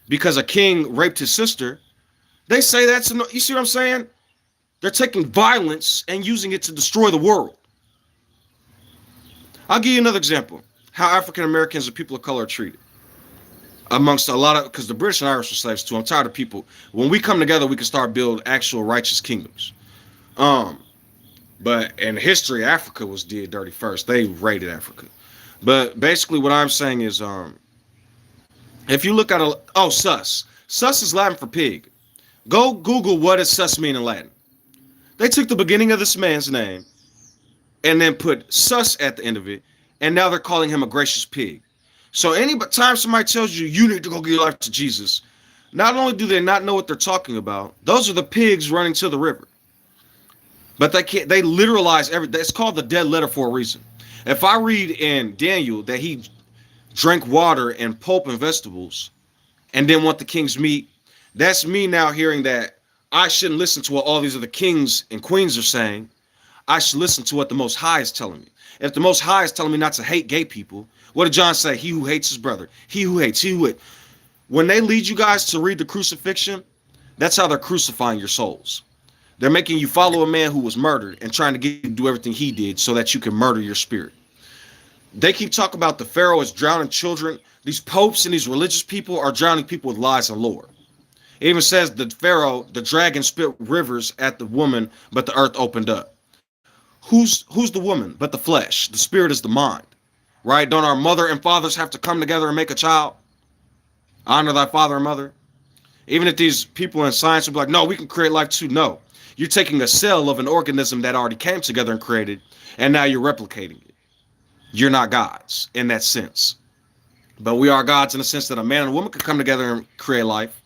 because a king raped his sister, they say that's, you see what I'm saying? They're taking violence and using it to destroy the world. I'll give you another example. How African Americans and people of color are treated amongst a lot of, because the British and Irish were slaves too. I'm tired of people. When we come together, we can start build actual righteous kingdoms. But in history, Africa was did dirty first. They raided Africa. But basically, what I'm saying is, if you look at sus. Sus is Latin for pig. Go Google what does sus mean in Latin. They took the beginning of this man's name and then put sus at the end of it. And now they're calling him a gracious pig. So any time somebody tells you you need to go give your life to Jesus, not only do they not know what they're talking about, those are the pigs running to the river. But they can't. They literalize everything. It's called the dead letter for a reason. If I read in Daniel that he drank water and pulp and vegetables, and didn't want the king's meat, that's me now hearing that I shouldn't listen to what all these other kings and queens are saying. I should listen to what the Most High is telling me. If the Most High is telling me not to hate gay people, what did John say? He who hates his brother, he who hates, he who hates. When they lead you guys to read the crucifixion, that's how they're crucifying your souls. They're making you follow a man who was murdered and trying to get you to do everything he did so that you can murder your spirit. They keep talking about the Pharaoh is drowning children. These popes and these religious people are drowning people with lies and lore. It even says the Pharaoh, the dragon spit rivers at the woman, but the earth opened up. Who's the woman but the flesh? The spirit is the mind, right? Don't our mother and fathers have to come together and make a child? Honor thy father and mother. Even if these people in science would be like, no, we can create life too. No, you're taking a cell of an organism that already came together and created, and now you're replicating it. You're not gods in that sense. But we are gods in the sense that a man and a woman can come together and create life.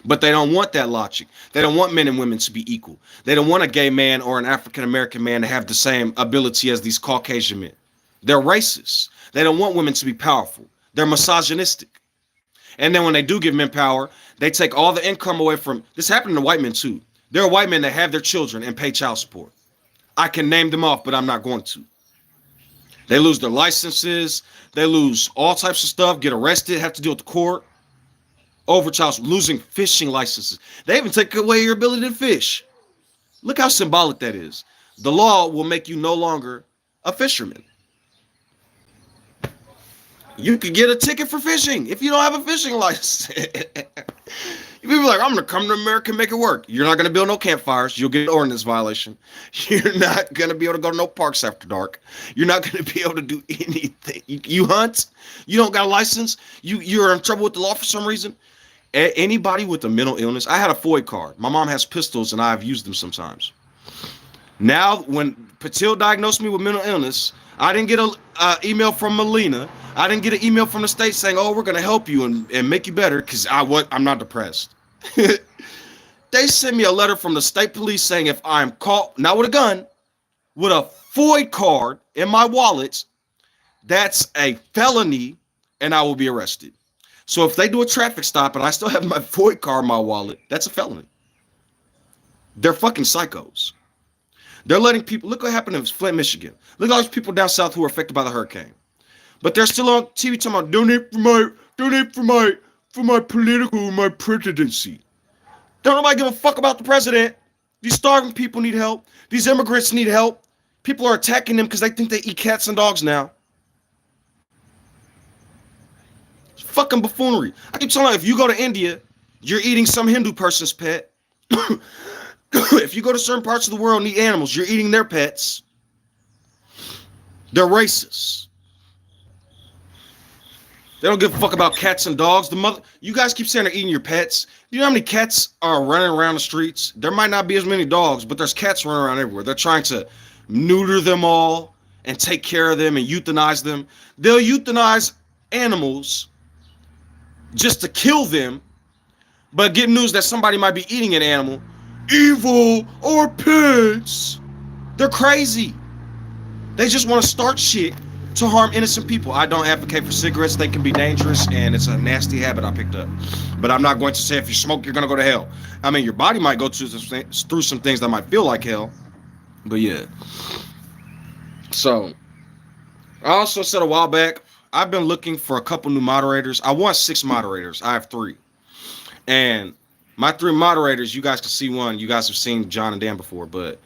But they don't want that logic. They don't want men and women to be equal. They don't want a gay man or an African-American man to have the same ability as these Caucasian men. They're racist. They don't want women to be powerful. They're misogynistic. And then when they do give men power, they take all the income away from, this happened to white men too. There are white men that have their children and pay child support. I can name them off, but I'm not going to. They lose their licenses. They lose all types of stuff, get arrested, have to deal with the court over child support, losing fishing licenses. They even take away your ability to fish. Look how symbolic that is. The law will make you no longer a fisherman. You could get a ticket for fishing if you don't have a fishing license. People are like, I'm going to come to America and make it work. You're not going to build no campfires. You'll get an ordinance violation. You're not going to be able to go to no parks after dark. You're not going to be able to do anything. You hunt. You don't got a license. You're in trouble with the law for some reason. Anybody with a mental illness. I had a FOID card. My mom has pistols and I've used them sometimes. Now, when Patil diagnosed me with mental illness, I didn't get an email from Melina. I didn't get an email from the state saying, oh, we're going to help you and make you better because I'm not depressed. They sent me a letter from the state police saying if I'm caught, not with a gun, with a FOID card in my wallet, that's a felony and I will be arrested. So if they do a traffic stop and I still have my FOID card in my wallet, that's a felony. They're fucking psychos. They're letting people, look what happened in Flint, Michigan. Look at all those people down south who were affected by the hurricane. But they're still on TV talking about donate for my political, my presidency. Don't nobody give a fuck about the president. These starving people need help. These immigrants need help. People are attacking them because they think they eat cats and dogs now. It's fucking buffoonery. I keep telling you, if you go to India, you're eating some Hindu person's pet. If you go to certain parts of the world and eat animals, you're eating their pets. They're racist. They don't give a fuck about cats and dogs. You guys keep saying they're eating your pets. Do you know how many cats are running around the streets? There might not be as many dogs, but there's cats running around everywhere. They're trying to neuter them all and take care of them and euthanize them. They'll euthanize animals just to kill them, but get news that somebody might be eating an animal. Evil or pets. They're crazy. They just want to start shit to harm innocent people. I don't advocate for cigarettes. They can be dangerous and it's a nasty habit I picked up. But I'm not going to say if you smoke, you're going to go to hell. I mean, your body might go through some things that might feel like hell. But yeah. So, I also said a while back, I've been looking for a couple new moderators. I want 6 moderators. I have 3. And my 3 moderators, you guys can see one. You guys have seen John and Dan before, but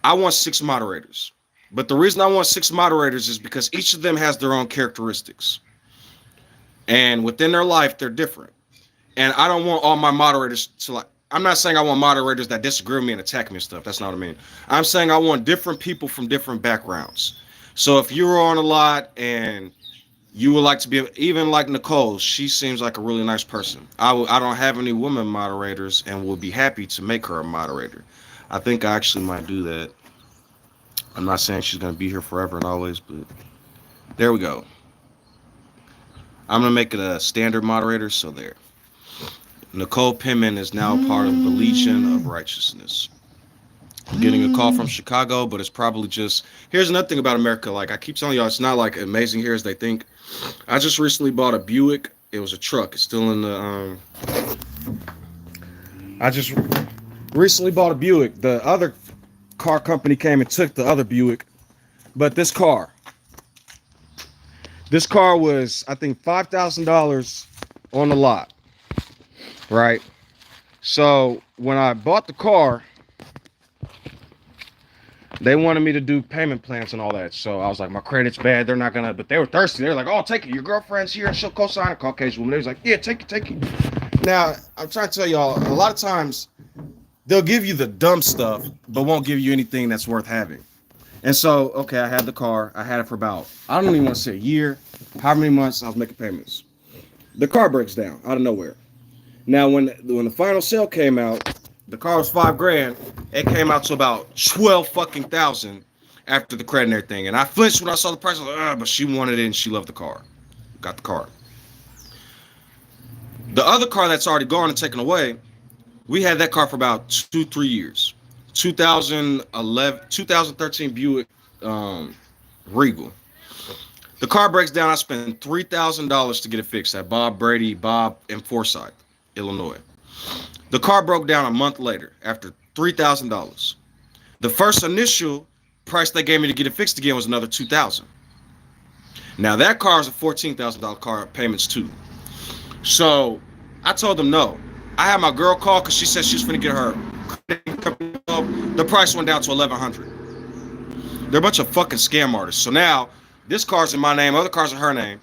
I want 6 moderators. But the reason I want 6 moderators is because each of them has their own characteristics. And within their life, they're different. And I don't want all my moderators to like, I'm not saying I want moderators that disagree with me and attack me and stuff. That's not what I mean. I'm saying I want different people from different backgrounds. So if you're on a lot and you would like to be, even like Nicole, she seems like a really nice person. I don't have any women moderators and will be happy to make her a moderator. I think I actually might do that. I'm not saying she's going to be here forever and always, but there we go. I'm going to make it a standard moderator, so there. Nicole Penman is now part of the Legion of Righteousness. I'm getting a call from Chicago, but it's probably just, here's another thing about America. Like I keep telling y'all, it's not like amazing here as they think. I just recently bought a Buick. It was a truck. It's still in the, I just recently bought a Buick. The other car company came and took the other Buick, but this car was, I think, $5,000 on the lot, right? So when I bought the car, they wanted me to do payment plans and all that. So I was like, my credit's bad. They're not gonna, but they were thirsty. They're like, oh, take it. Your girlfriend's here. She'll co-sign. A Caucasian woman. They was like, yeah, take it. Now, I'm trying to tell y'all, a lot of times they'll give you the dumb stuff, but won't give you anything that's worth having. And so, okay, I had the car. I had it for about, I don't even want to say a year. How many months I was making payments. The car breaks down out of nowhere. Now, when the final sale came out, the car was $5,000. It came out to about 12,000 after the credit and everything. And I flinched when I saw the price. I was like, but she wanted it and she loved the car. Got the car. The other car that's already gone and taken away, we had that car for about 2-3 years. 2013 Buick Regal. The car breaks down. I spent $3,000 to get it fixed at Bob in Forsyth, Illinois. The car broke down a month later after $3,000. The first initial price they gave me to get it fixed again was another $2,000. Now that car is a $14,000 car, payments too. So I told them no. I had my girl call because she said she was going to get her credit company involved. The price went down to $1,100. They're a bunch of fucking scam artists. So now this car's in my name, other cars in her name.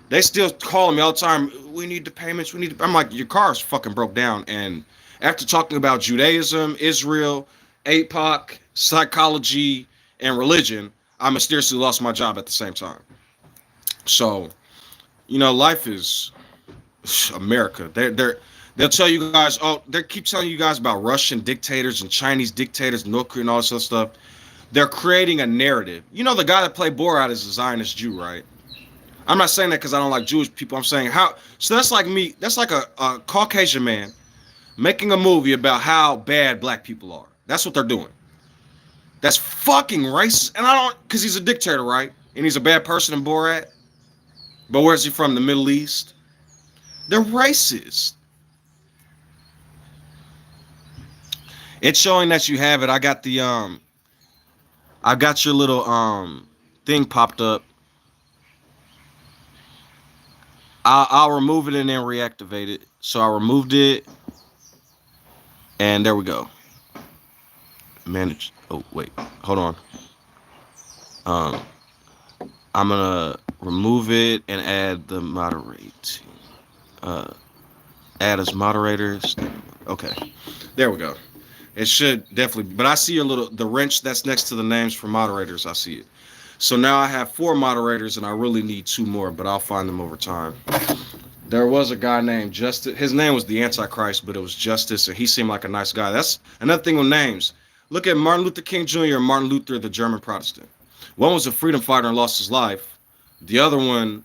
They still calling me all the time. We need the payments. We need. I'm like, your car's fucking broke down. And after talking about Judaism, Israel, APOC, psychology, and religion, I mysteriously lost my job at the same time. So, life is America. They'll tell you guys. Oh, they keep telling you guys about Russian dictators and Chinese dictators, North Korea, and all this other stuff. They're creating a narrative. The guy that played Borat is a Zionist Jew, right? I'm not saying that because I don't like Jewish people. I'm saying how. So that's like me. That's like a Caucasian man making a movie about how bad black people are. That's what they're doing. That's fucking racist. And I don't, because he's a dictator, right? And he's a bad person in Borat. But where's he from? The Middle East. They're racist. It's showing that you have it. I got your little thing popped up. I'll remove it and then reactivate it. So I removed it, and there we go. Manage. Oh wait, hold on. I'm gonna remove it and add the moderate. Add as moderators. Okay, there we go. It should definitely. But I see the wrench that's next to the names for moderators. I see it. So now I have 4 moderators, and I really need 2 more, but I'll find them over time. There was a guy named Justice. His name was the Antichrist, but it was Justice, and he seemed like a nice guy. That's another thing with names. Look at Martin Luther King Jr. and Martin Luther, the German Protestant. One was a freedom fighter and lost his life. The other one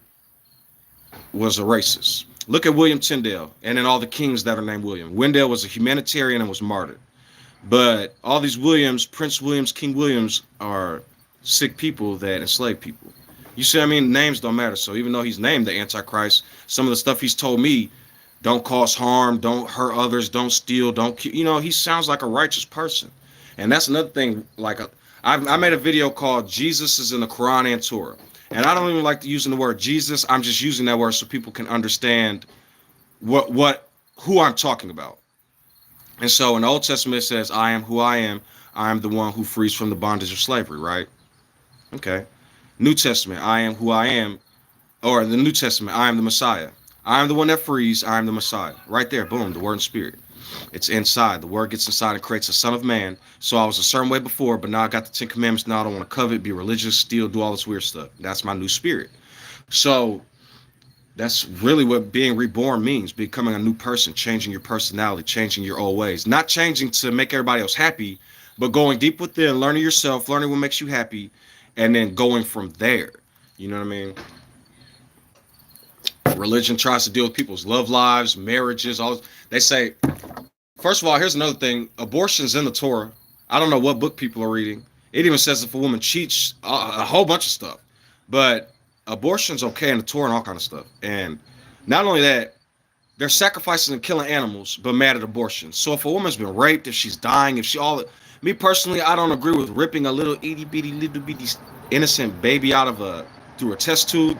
was a racist. Look at William Tyndale, and then all the kings that are named William. Wendell was a humanitarian and was martyred. But all these Williams, Prince Williams, King Williams, are sick people that enslave people. You see what I mean? Names don't matter. So even though he's named the Antichrist, some of the stuff he's told me, don't cause harm, don't hurt others, don't steal, don't kill. He sounds like a righteous person. And that's another thing. I made a video called Jesus is in the Quran and Torah. And I don't even like using the word Jesus. I'm just using that word so people can understand who I'm talking about. And so in the Old Testament it says, I am who I am. I am the one who frees from the bondage of slavery, right? Okay. New Testament, I am who I am. Or the New Testament, I am the Messiah. I am the one that frees. I am the Messiah. Right there, boom, the word and spirit. It's inside. The word gets inside and creates a son of man. So I was a certain way before, but now I got the 10 commandments. Now I don't want to covet, be religious, steal, do all this weird stuff. That's my new spirit. So that's really what being reborn means. Becoming a new person, changing your personality, changing your old ways. Not changing to make everybody else happy, but going deep within, learning yourself, learning what makes you happy, and then going from there. You know what I mean? Religion tries to deal with people's love lives, marriages, all this. They say, first of all, here's another thing. Abortion's in the Torah. I don't know what book people are reading. It even says if a woman cheats, a whole bunch of stuff. But abortion's okay in the Torah and all kind of stuff. And not only that, they're sacrificing and killing animals, but mad at abortion. So if a woman's been raped, if she's dying, me personally, I don't agree with ripping a little itty bitty innocent baby out of through a test tube.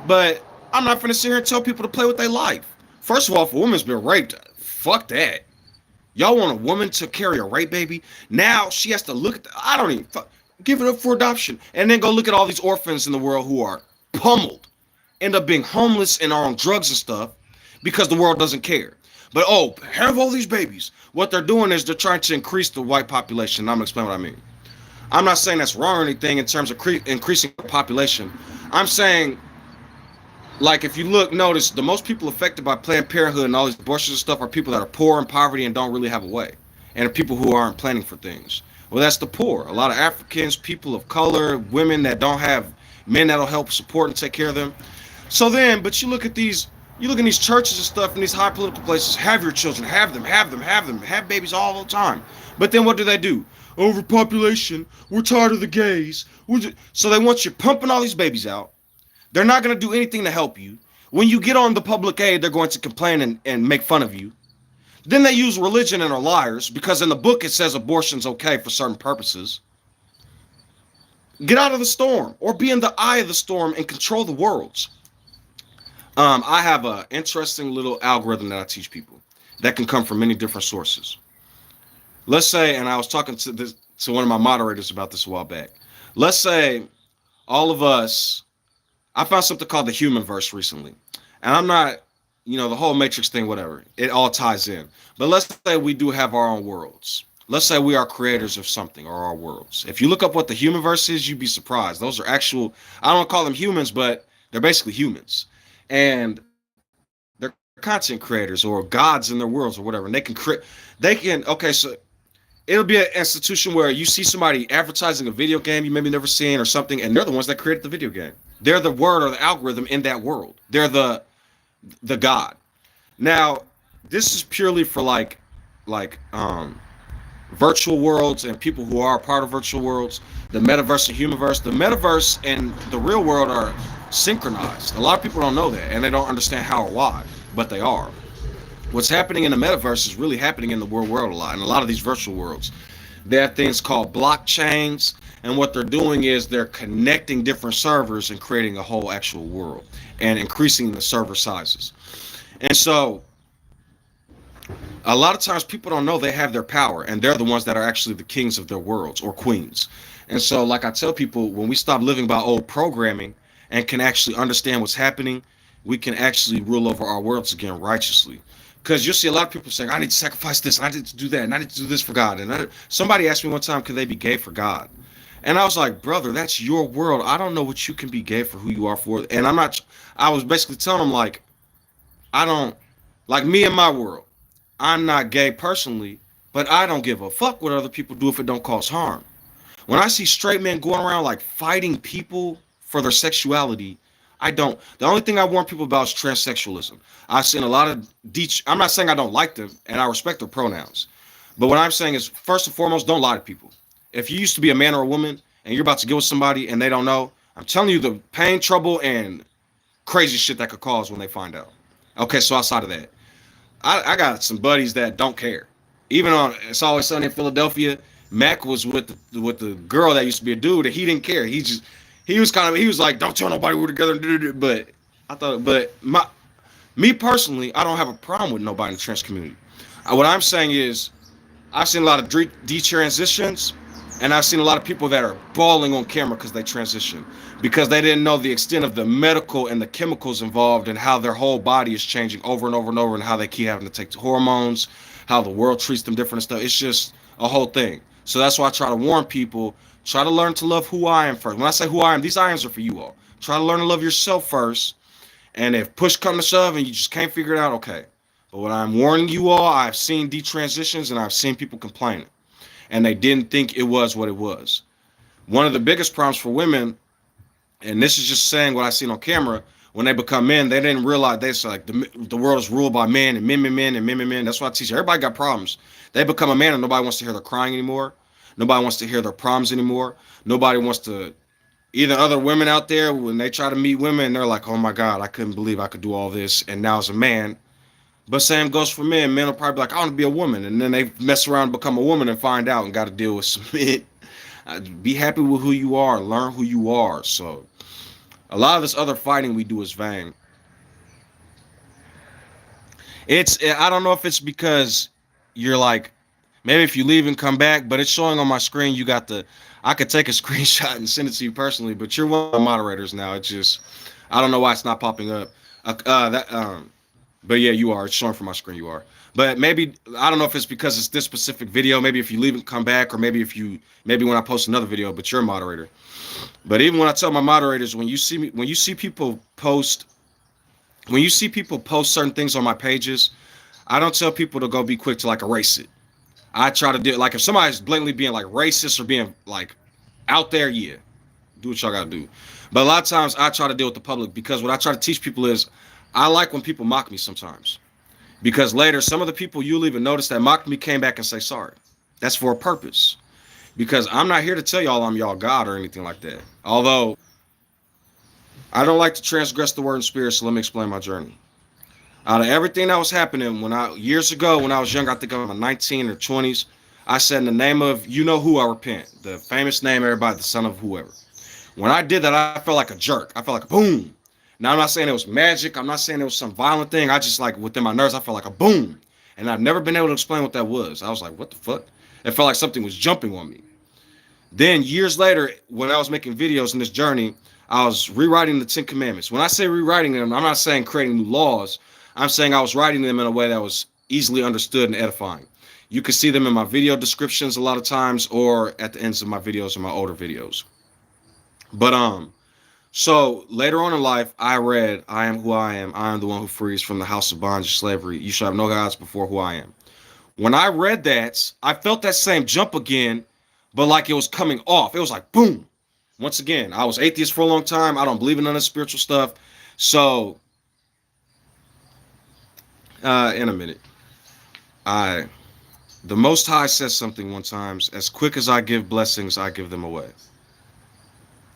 But I'm not finna sit here and tell people to play with their life. First of all, if a woman's been raped, fuck that. Y'all want a woman to carry a rape baby? Now she has to look at I don't even give it up for adoption. And then go look at all these orphans in the world who are pummeled, end up being homeless and are on drugs and stuff because the world doesn't care. But have all these babies. What they're doing is they're trying to increase the white population. I'm gonna explain what I mean. I'm not saying that's wrong or anything in terms of increasing the population. I'm saying, like, if you notice, the most people affected by Planned Parenthood and all these abortions and stuff are people that are poor and poverty and don't really have a way. And people who aren't planning for things. Well, that's the poor. A lot of Africans, people of color, women that don't have men that'll help support and take care of them. So then, but you look at these churches and stuff in these high political places, have your children, have them, have babies all the time. But then what do? Overpopulation, we're tired of the gays. So they want you pumping all these babies out. They're not going to do anything to help you. When you get on the public aid, they're going to complain and make fun of you. Then they use religion and are liars because in the book it says abortion's okay for certain purposes. Get out of the storm or be in the eye of the storm and control the worlds. I have an interesting little algorithm that I teach people that can come from many different sources. Let's say, and I was talking to one of my moderators about this a while back. Let's say all of us, I found something called the human verse recently. And I'm not, the whole matrix thing, whatever. It all ties in. But let's say we do have our own worlds. Let's say we are creators of something or our worlds. If you look up what the human verse is, you'd be surprised. Those are actual, I don't call them humans, but they're basically humans. And they're content creators or gods in their worlds or whatever. And okay, so it'll be an institution where you see somebody advertising a video game you maybe never seen or something, and they're the ones that created the video game. They're the word or the algorithm in that world. They're the god. Now, this is purely for like virtual worlds and people who are a part of virtual worlds. The metaverse and humanverse. The metaverse and the real world are synchronized. A lot of people don't know that, and they don't understand how or why, but they are. What's happening in the metaverse is really happening in the real world a lot. In a lot of these virtual worlds, they have things called blockchains, and what they're doing is they're connecting different servers and creating a whole actual world and increasing the server sizes. And so a lot of times people don't know they have their power, and they're the ones that are actually the kings of their worlds or queens. And so, like I tell people, when we stop living by old programming and can actually understand what's happening, we can actually rule over our worlds again righteously. Because you'll see a lot of people saying, I need to sacrifice this, and I need to do that, and I need to do this for God. And somebody asked me one time, could they be gay for God? And I was like, brother, that's your world. I don't know what you can be gay for, who you are for. And I was basically telling them, like, like me in my world, I'm not gay personally, but I don't give a fuck what other people do if it don't cause harm. When I see straight men going around like fighting people for their sexuality, I don't. The only thing I warn people about is transsexualism. I've seen a lot of I'm not saying I don't like them, and I respect their pronouns. But what I'm saying is, first and foremost, don't lie to people. If you used to be a man or a woman, and you're about to get with somebody, and they don't know, I'm telling you the pain, trouble, and crazy shit that could cause when they find out. Okay, so outside of that, I got some buddies that don't care. Even on It's Always Sunny in Philadelphia, Mac was with the girl that used to be a dude, and he didn't care. He was like, don't tell nobody we're together. But me personally, I don't have a problem with nobody in the trans community. What I'm saying is, I've seen a lot of detransitions, and I've seen a lot of people that are bawling on camera because they transition, because they didn't know the extent of the medical and the chemicals involved and how their whole body is changing over and over and over, and how they keep having to take the hormones, how the world treats them different and stuff. It's just a whole thing. So that's why I try to warn people, try to learn to love who I am first. When I say who I am, these I ams are for you all. Try to learn to love yourself first. And if push comes to shove and you just can't figure it out, okay. But what I'm warning you all, I've seen detransitions and I've seen people complaining. And they didn't think it was what it was. One of the biggest problems for women, and this is just saying what I seen on camera, when they become men, they didn't realize the world is ruled by men and men. That's why I teach everybody got problems. They become a man and nobody wants to hear their crying anymore. Nobody wants to hear their problems anymore. Nobody wants to, either other women out there, when they try to meet women, they're like, oh my God, I couldn't believe I could do all this. And now as a man, but same goes for men. Men will probably be like, I want to be a woman. And then they mess around and become a woman and find out and got to deal with some men. Be happy with who you are. Learn who you are. So a lot of this other fighting we do is vain. I don't know if it's because you're like, maybe if you leave and come back, but it's showing on my screen. I could take a screenshot and send it to you personally, but you're one of the moderators now. It's just, I don't know why it's not popping up. But yeah, you are. It's showing from my screen. You are. But maybe, I don't know if it's because it's this specific video. Maybe if you leave and come back, or maybe when I post another video, but you're a moderator. But even when I tell my moderators, when you see people post certain things on my pages, I don't tell people to go be quick to like erase it. I try to do it. Like if somebody's blatantly being like racist or being like out there, yeah, do what y'all gotta do. But a lot of times I try to deal with the public, because what I try to teach people is, I like when people mock me sometimes, because later some of the people you'll even notice that mocked me came back and say sorry. That's for a purpose, because I'm not here to tell y'all I'm y'all God or anything like that. Although I don't like to transgress the word in spirit, so let me explain my journey. Out of everything that was happening years ago when I was younger, I think I'm 19 or 20s, I said in the name of you know who I repent, the famous name everybody, the son of whoever. When I did that, I felt like a jerk. I felt like a boom. Now I'm not saying it was magic. I'm not saying it was some violent thing. I just like within my nerves, I felt like a boom, and I've never been able to explain what that was. I was like, what the fuck? It felt like something was jumping on me. Then years later, when I was making videos in this journey, I was rewriting the Ten Commandments. When I say rewriting them, I'm not saying creating new laws. I'm saying I was writing them in a way that was easily understood and edifying. You can see them in my video descriptions a lot of times, or at the ends of my videos in my older videos. But so later on in life, I read, "I am who I am. I am the one who frees from the house of bondage, slavery. You shall have no gods before who I am." When I read that, I felt that same jump again, but like it was coming off. It was like boom. Once again, I was atheist for a long time. I don't believe in none of the spiritual stuff. So, in a minute, I the Most High says something one time. As quick as I give blessings, I give them away.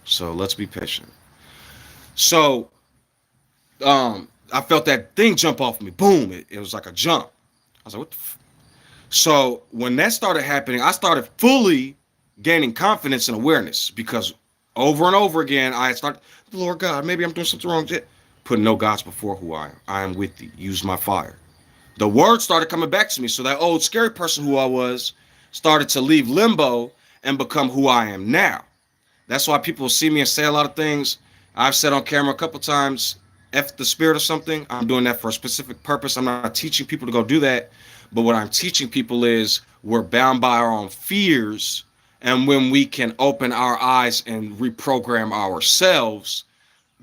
So let's be patient. So, I felt that thing jump off me. Boom! It was like a jump. I was like, what the So when that started happening, I started fully gaining confidence and awareness because over and over again, I started, Lord God, maybe I'm doing something wrong. Put no gods before who I am. I am with thee. Use my fire. The word started coming back to me. So that old scary person who I was started to leave limbo and become who I am now. That's why people see me and say a lot of things. I've said on camera a couple times, F the spirit or something. I'm doing that for a specific purpose. I'm not teaching people to go do that. But what I'm teaching people is we're bound by our own fears. And when we can open our eyes and reprogram ourselves,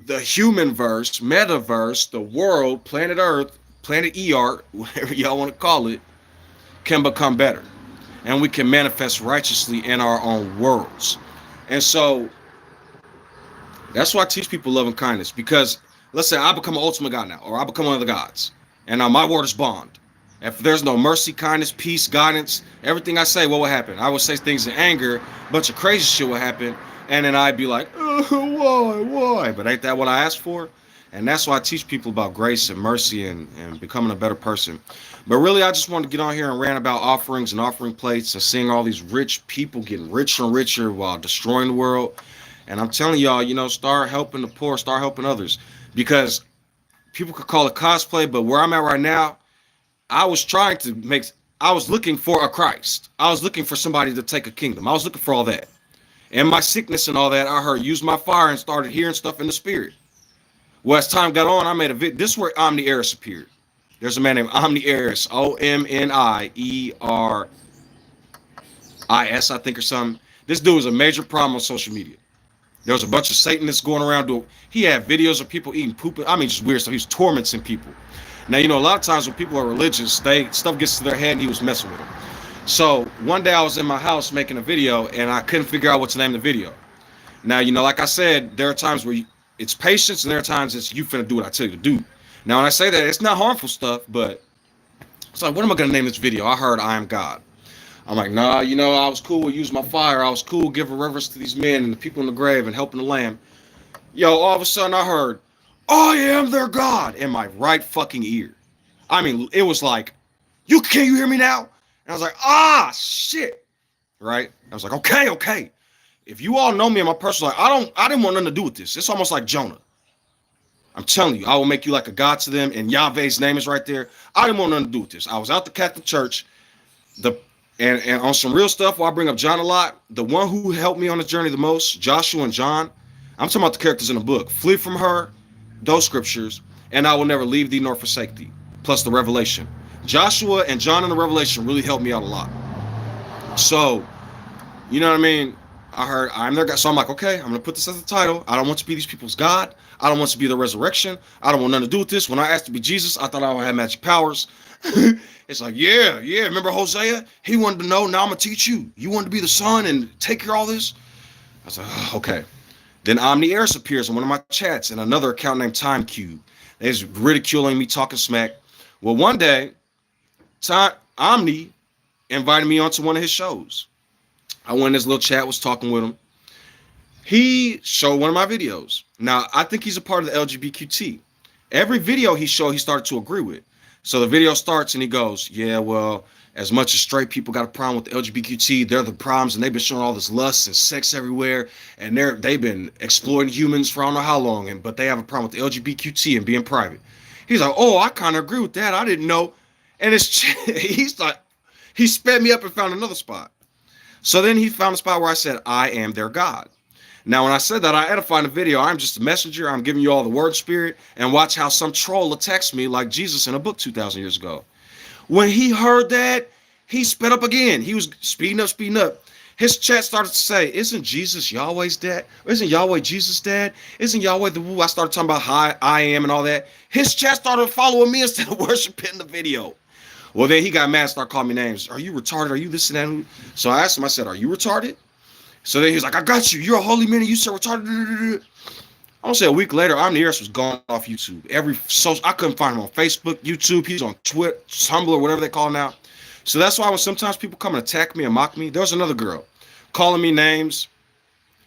the human verse, metaverse, the world, planet Earth, planet ER, whatever y'all want to call it, can become better. And we can manifest righteously in our own worlds. And so that's why I teach people love and kindness. Because let's say I become an ultimate God now, or I become one of the gods. And now my word is bond. If there's no mercy, kindness, peace, guidance, everything I say, what will happen? I would say things in anger, a bunch of crazy shit will happen, and then I'd be like, why? But ain't that what I asked for? And that's why I teach people about grace and mercy and becoming a better person. But really, I just wanted to get on here and rant about offerings and offering plates and seeing all these rich people getting richer and richer while destroying the world. And I'm telling y'all, start helping the poor, start helping others. Because people could call it cosplay, but where I'm at right now, I was looking for a Christ. I was looking for somebody to take a kingdom. I was looking for all that. And my sickness and all that, I heard use my fire and started hearing stuff in the spirit. Well, as time got on, I made a video. This is where Omni Eris appeared. There's a man named Omni Eris, OMNIERIS, I think, or something. This dude was a major problem on social media. There was a bunch of Satanists going around doing. He had videos of people eating poop. I mean, just weird stuff. He was tormenting people. Now, a lot of times when people are religious, stuff gets to their head and he was messing with them. So one day I was in my house making a video and I couldn't figure out what to name the video. Now, like I said, there are times where it's patience and there are times it's you finna do what I tell you to do. Now, when I say that, it's not harmful stuff, but it's like, what am I going to name this video? I heard I am God. I'm like, nah, I was cool with using my fire. I was cool giving reverence to these men and the people in the grave and helping the lamb. Yo, all of a sudden I heard, I am their God in my right fucking ear. I mean, it was like, can you hear me now? And I was like, shit. Right? I was like, okay. If you all know me in my personal life, I didn't want nothing to do with this. It's almost like Jonah. I'm telling you, I will make you like a god to them, and YahVeh's name is right there. I didn't want nothing to do with this. I was out the Catholic Church, and on some real stuff, where I bring up John a lot, the one who helped me on the journey the most, Joshua and John, I'm talking about the characters in the book. Flee from her, those scriptures, and I will never leave thee nor forsake thee, plus the revelation. Joshua and John in the Revelation really helped me out a lot. So, you know what I mean? I heard I'm their God. So I'm like, okay, I'm going to put this as the title. I don't want to be these people's God. I don't want to be the resurrection. I don't want nothing to do with this. When I asked to be Jesus, I thought I would have magic powers. It's like, yeah. Remember Hosea? He wanted to know. Now I'm going to teach you. You want to be the son and take care of all this? I was like, oh, okay. Then Omni Eris appears in one of my chats and another account named Time Cube. They're ridiculing me, talking smack. Well, one day, Omni invited me onto one of his shows. I went in his little chat, was talking with him. He showed one of my videos. Now, I think he's a part of the LGBTQ. Every video he showed, he started to agree with. So the video starts and he goes, yeah, well, as much as straight people got a problem with the LGBTQ, they're the problems, and they've been showing all this lust and sex everywhere, and they've been exploiting humans for I don't know how long, but they have a problem with the LGBTQ and being private. He's like, oh, I kind of agree with that. I didn't know. And he's like, he sped me up and found another spot. So then he found a spot where I said, I am their God. Now, when I said that, I edified the video. I'm just a messenger. I'm giving you all the word spirit, and watch how some troll attacks me like Jesus in a book 2,000 years ago. When he heard that, he sped up again. He was speeding up, speeding up. His chat started to say, isn't Jesus Yahweh's dad? Isn't Yahweh Jesus' dad? Isn't Yahweh the woo? I started talking about how I am and all that. His chat started following me instead of worshiping the video. Well, then he got mad and started calling me names. Are you retarded? Are you this and that? So I asked him, I said, are you retarded? So then he was like, I got you. You're a holy man and you said retarded. I want to say a week later, Omniers was gone off YouTube. I couldn't find him on Facebook, YouTube. He's on Twitter, Tumblr, whatever they call it now. So that's why when sometimes people come and attack me and mock me, there was another girl calling me names,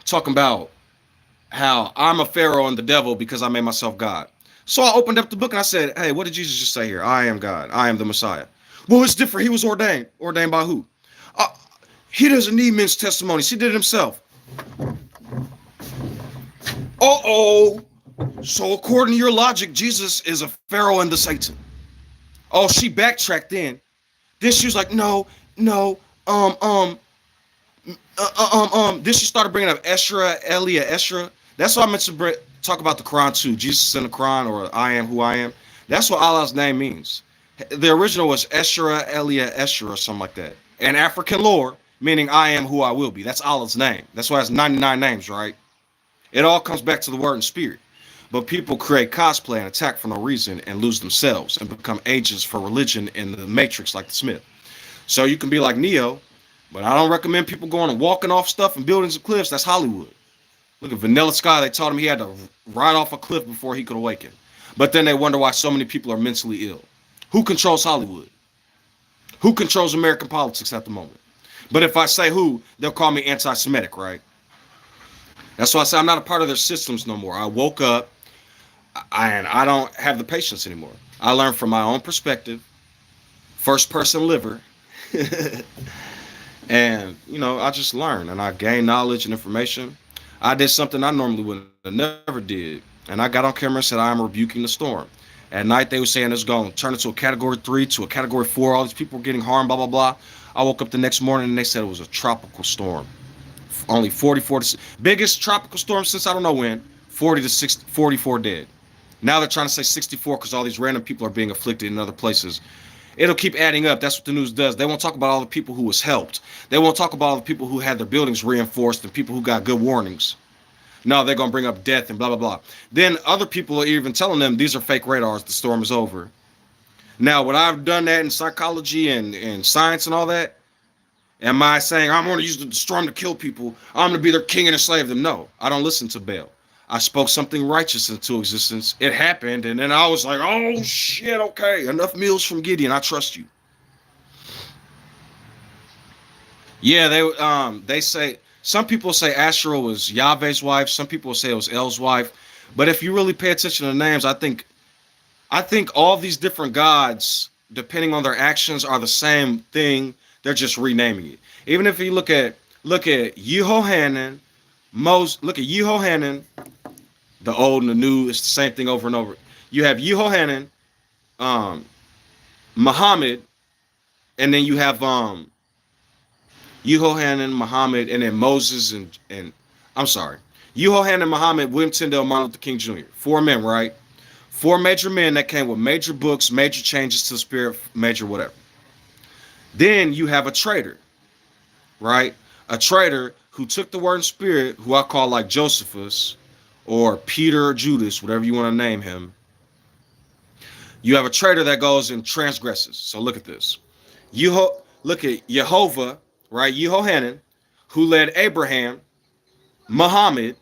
talking about how I'm a pharaoh and the devil because I made myself God. So I opened up the book and I said, hey, what did Jesus just say here? I am God. I am the Messiah. Well, it's different. He was ordained. Ordained by who? He doesn't need men's testimonies. He did it himself. Uh-oh. So according to your logic, Jesus is a pharaoh and the Satan. Oh, she backtracked in. Then she was like, no. Then she started bringing up Esra. That's why I meant to talk about the Quran too. Jesus in the Quran, or I am who I am. That's what Allah's name means. The original was Esra, or something like that. In African lore, meaning I am who I will be. That's Allah's name. That's why it's 99 names, right? It all comes back to the word and spirit. But people create cosplay and attack for no reason and lose themselves and become agents for religion in the Matrix like the Smith. So you can be like Neo, but I don't recommend people going and walking off stuff and buildings and cliffs. That's Hollywood. Look at Vanilla Sky. They taught him he had to ride off a cliff before he could awaken. But then they wonder why so many people are mentally ill. Who controls Hollywood? Who controls American politics at the moment? But if I say who, they'll call me anti-Semitic, right? That's why I say I'm not a part of their systems no more. I woke up and I don't have the patience anymore. I learned from my own perspective, first person liver. And, I just learned and I gained knowledge and information. I did something I normally would have never did. And I got on camera and said, I am rebuking the storm. At night, they were saying it's going to turn into a category 3 to a category 4. All these people were getting harmed, blah, blah, blah. I woke up the next morning and they said it was a tropical storm. Only 44 to biggest tropical storm since I don't know when. 40 to 60, 44 dead. Now they're trying to say 64 because all these random people are being afflicted in other places. It'll keep adding up. That's what the news does. They won't talk about all the people who was helped. They won't talk about all the people who had their buildings reinforced and people who got good warnings. No, they're going to bring up death and blah, blah, blah. Then other people are even telling them these are fake radars. The storm is over. Now, when I've done that in psychology and science and all that, am I saying I'm going to use the storm to kill people? I'm going to be their king and enslave them? No, I don't listen to Baal. I spoke something righteous into existence. It happened, and then I was like, oh, shit, okay. Enough meals from Gideon. I trust you. Yeah, they say, some people say Asherah was YahVeh's wife. Some people say it was El's wife. But if you really pay attention to the names, I think all these different gods, depending on their actions, are the same thing. They're just renaming it. Even if you look at Yehohanan, look at Yehohanan, the old and the new, it's the same thing over and over. You have Yehohanan, Muhammad, and then you have Yehohanan, Muhammad, and then Moses and I'm sorry. Yehohanan, Muhammad, William Tyndale, Martin Luther King Jr. 4 men, right? 4 major men that came with major books, major changes to the spirit, major whatever. Then you have a traitor, right? A traitor who took the word and spirit, who I call like Josephus or Peter or Judas, whatever you want to name him. You have a traitor that goes and transgresses. So look at this. Look at Jehovah, right? Yehohanan, who led Abraham, Muhammad,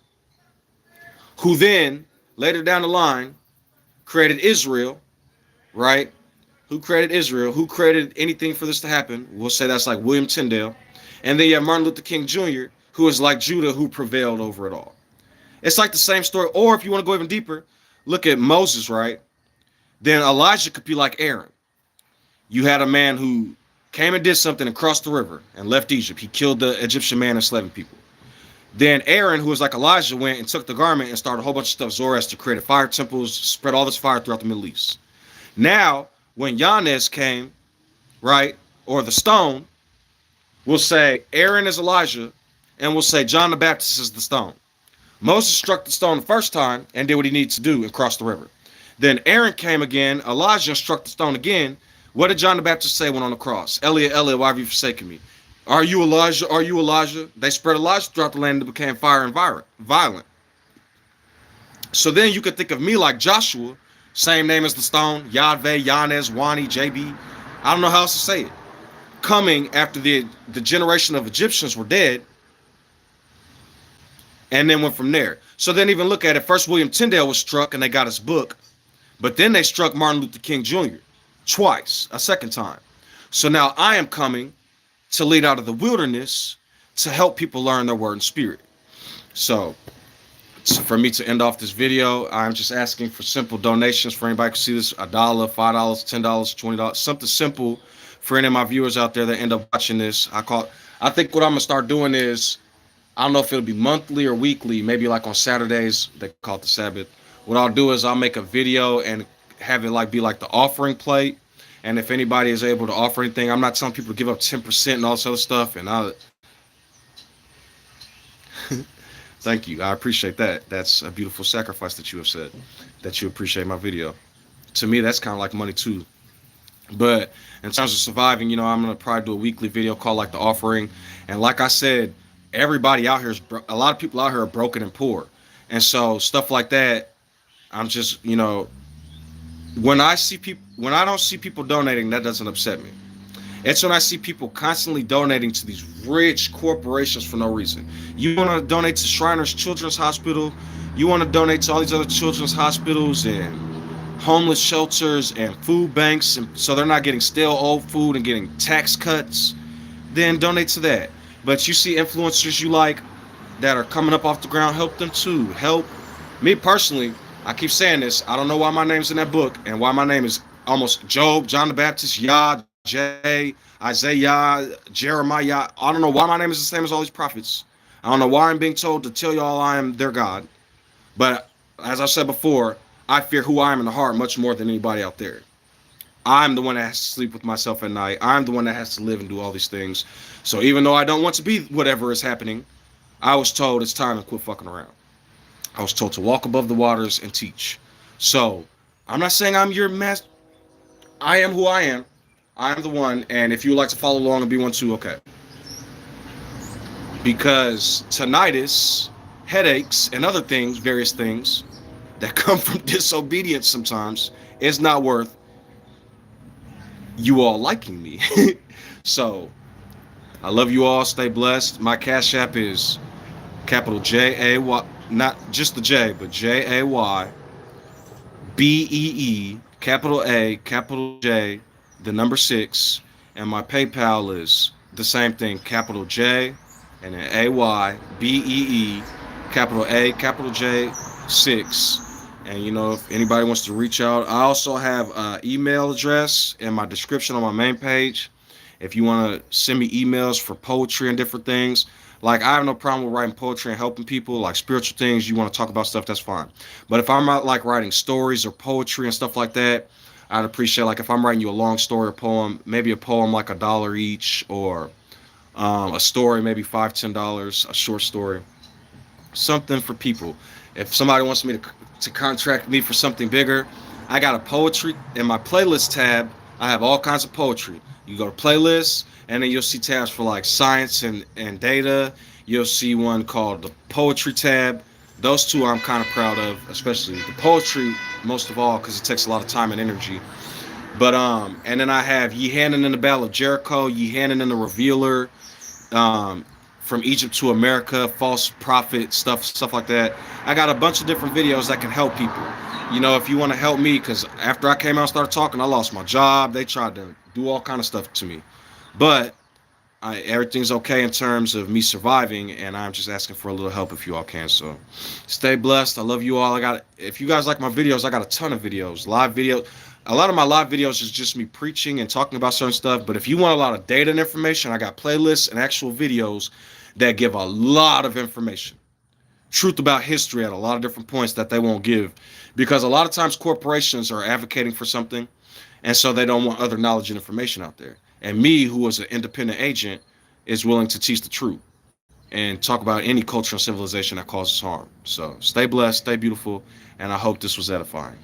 who then later down the line created Israel, right? Who created Israel? Who created anything for this to happen? We'll say that's like William Tyndale. And then you have Martin Luther King Jr., who is like Judah, who prevailed over it all. It's like the same story. Or if you want to go even deeper, look at Moses, right? Then Elijah could be like Aaron. You had a man who came and did something and crossed the river and left Egypt. He killed the Egyptian man enslaving people. Then Aaron, who was like Elijah, went and took the garment and started a whole bunch of stuff. Zoroaster created fire temples, spread all this fire throughout the Middle East. Now, when YahVeh came, right, or the stone, we'll say Aaron is Elijah, and we'll say John the Baptist is the stone. Moses struck the stone the first time and did what he needed to do and crossed the river. Then Aaron came again, Elijah struck the stone again. What did John the Baptist say when on the cross? Eliah, Eliah, why have you forsaken me? Are you Elijah? Are you Elijah? They spread Elijah throughout the land and became fire and violent. So then you could think of me like Joshua, same name as the stone, YahVeh, Yanes, Wani, JB. I don't know how else to say it. Coming after the generation of Egyptians were dead, and then went from there. So then even look at it. First William Tyndale was struck and they got his book, but then they struck Martin Luther King Jr. twice, a second time. So now I am coming to lead out of the wilderness to help people learn their word and spirit. So for me to end off this video, I'm just asking for simple donations for anybody who can see this. $1, $5, $10, $20, something simple for any of my viewers out there that end up watching this. I think what I'm gonna start doing is, I don't know if it'll be monthly or weekly, maybe like on Saturdays, they call it the Sabbath. What I'll do is I'll make a video and have it like be like the offering plate. And if anybody is able to offer anything, I'm not telling people to give up 10% and all this other stuff. And thank you. I appreciate that. That's a beautiful sacrifice that you have said, that you appreciate my video. To me, that's kind of like money too. But in terms of surviving, I'm going to probably do a weekly video called like the offering. And like I said, everybody out here a lot of people out here are broken and poor. And so stuff like that, I'm just, when I don't see people donating, that doesn't upset me. It's when I see people constantly donating to these rich corporations for no reason. You want to donate to Shriners Children's Hospital, you want to donate to all these other children's hospitals and homeless shelters and food banks, and so they're not getting stale old food and getting tax cuts, then donate to that. But you see influencers you like that are coming up off the ground, help them too. Help me personally. I keep saying this. I don't know why my name's in that book and why my name is almost Job, John the Baptist, Yah, Jay, Isaiah, Jeremiah. I don't know why my name is the same as all these prophets. I don't know why I'm being told to tell y'all I am their God. But as I said before, I fear who I am in the heart much more than anybody out there. I'm the one that has to sleep with myself at night. I'm the one that has to live and do all these things. So even though I don't want to be whatever is happening, I was told it's time to quit fucking around. I was told to walk above the waters and teach. So I'm not saying I'm your master. I am who I am. I am the one. And if you would like to follow along and be one too, okay. Because tinnitus, headaches, and other things, various things that come from disobedience sometimes is not worth you all liking me. So I love you all. Stay blessed. My Cash App is capital J-A-Y, not just the J, but J-A-Y-B-E-E, capital A, capital J, the number 6. And my PayPal is the same thing, capital J, and then A-Y-B-E-E, capital A, capital J, 6. And if anybody wants to reach out, I also have an email address in my description on my main page. If you want to send me emails for poetry and different things, like I have no problem with writing poetry and helping people, like spiritual things. You want to talk about stuff, that's fine. But if I'm not like writing stories or poetry and stuff like that, I'd appreciate like if I'm writing you a long story or poem, maybe a poem like $1 each, or a story maybe $5, $10, a short story, something for people. If somebody wants me to contract me for something bigger, I got a poetry in my playlist tab. I have all kinds of poetry. You go to playlists, and then you'll see tabs for like science and data. You'll see one called the poetry tab. Those two I'm kind of proud of, especially the poetry most of all, because it takes a lot of time and energy. But and then I have Ye Hanan in the Battle of Jericho, Ye Hanan in the Revealer, from Egypt to America, false prophet stuff like that. I got a bunch of different videos that can help people. If you want to help me, because after I came out and started talking, I lost my job. They tried to do all kind of stuff to me, but everything's okay in terms of me surviving, and I'm just asking for a little help if you all can. So stay blessed. I love you all. If you guys like my videos, I got a ton of videos, live videos. a lot of my live videos is just me preaching and talking about certain stuff. But if you want a lot of data and information, I got playlists and actual videos that give a lot of information, truth about history at a lot of different points that they won't give, because a lot of times corporations are advocating for something, and so they don't want other knowledge and information out there. And me, who is an independent agent, is willing to teach the truth and talk about any culture and civilization that causes harm. So stay blessed, stay beautiful, and I hope this was edifying.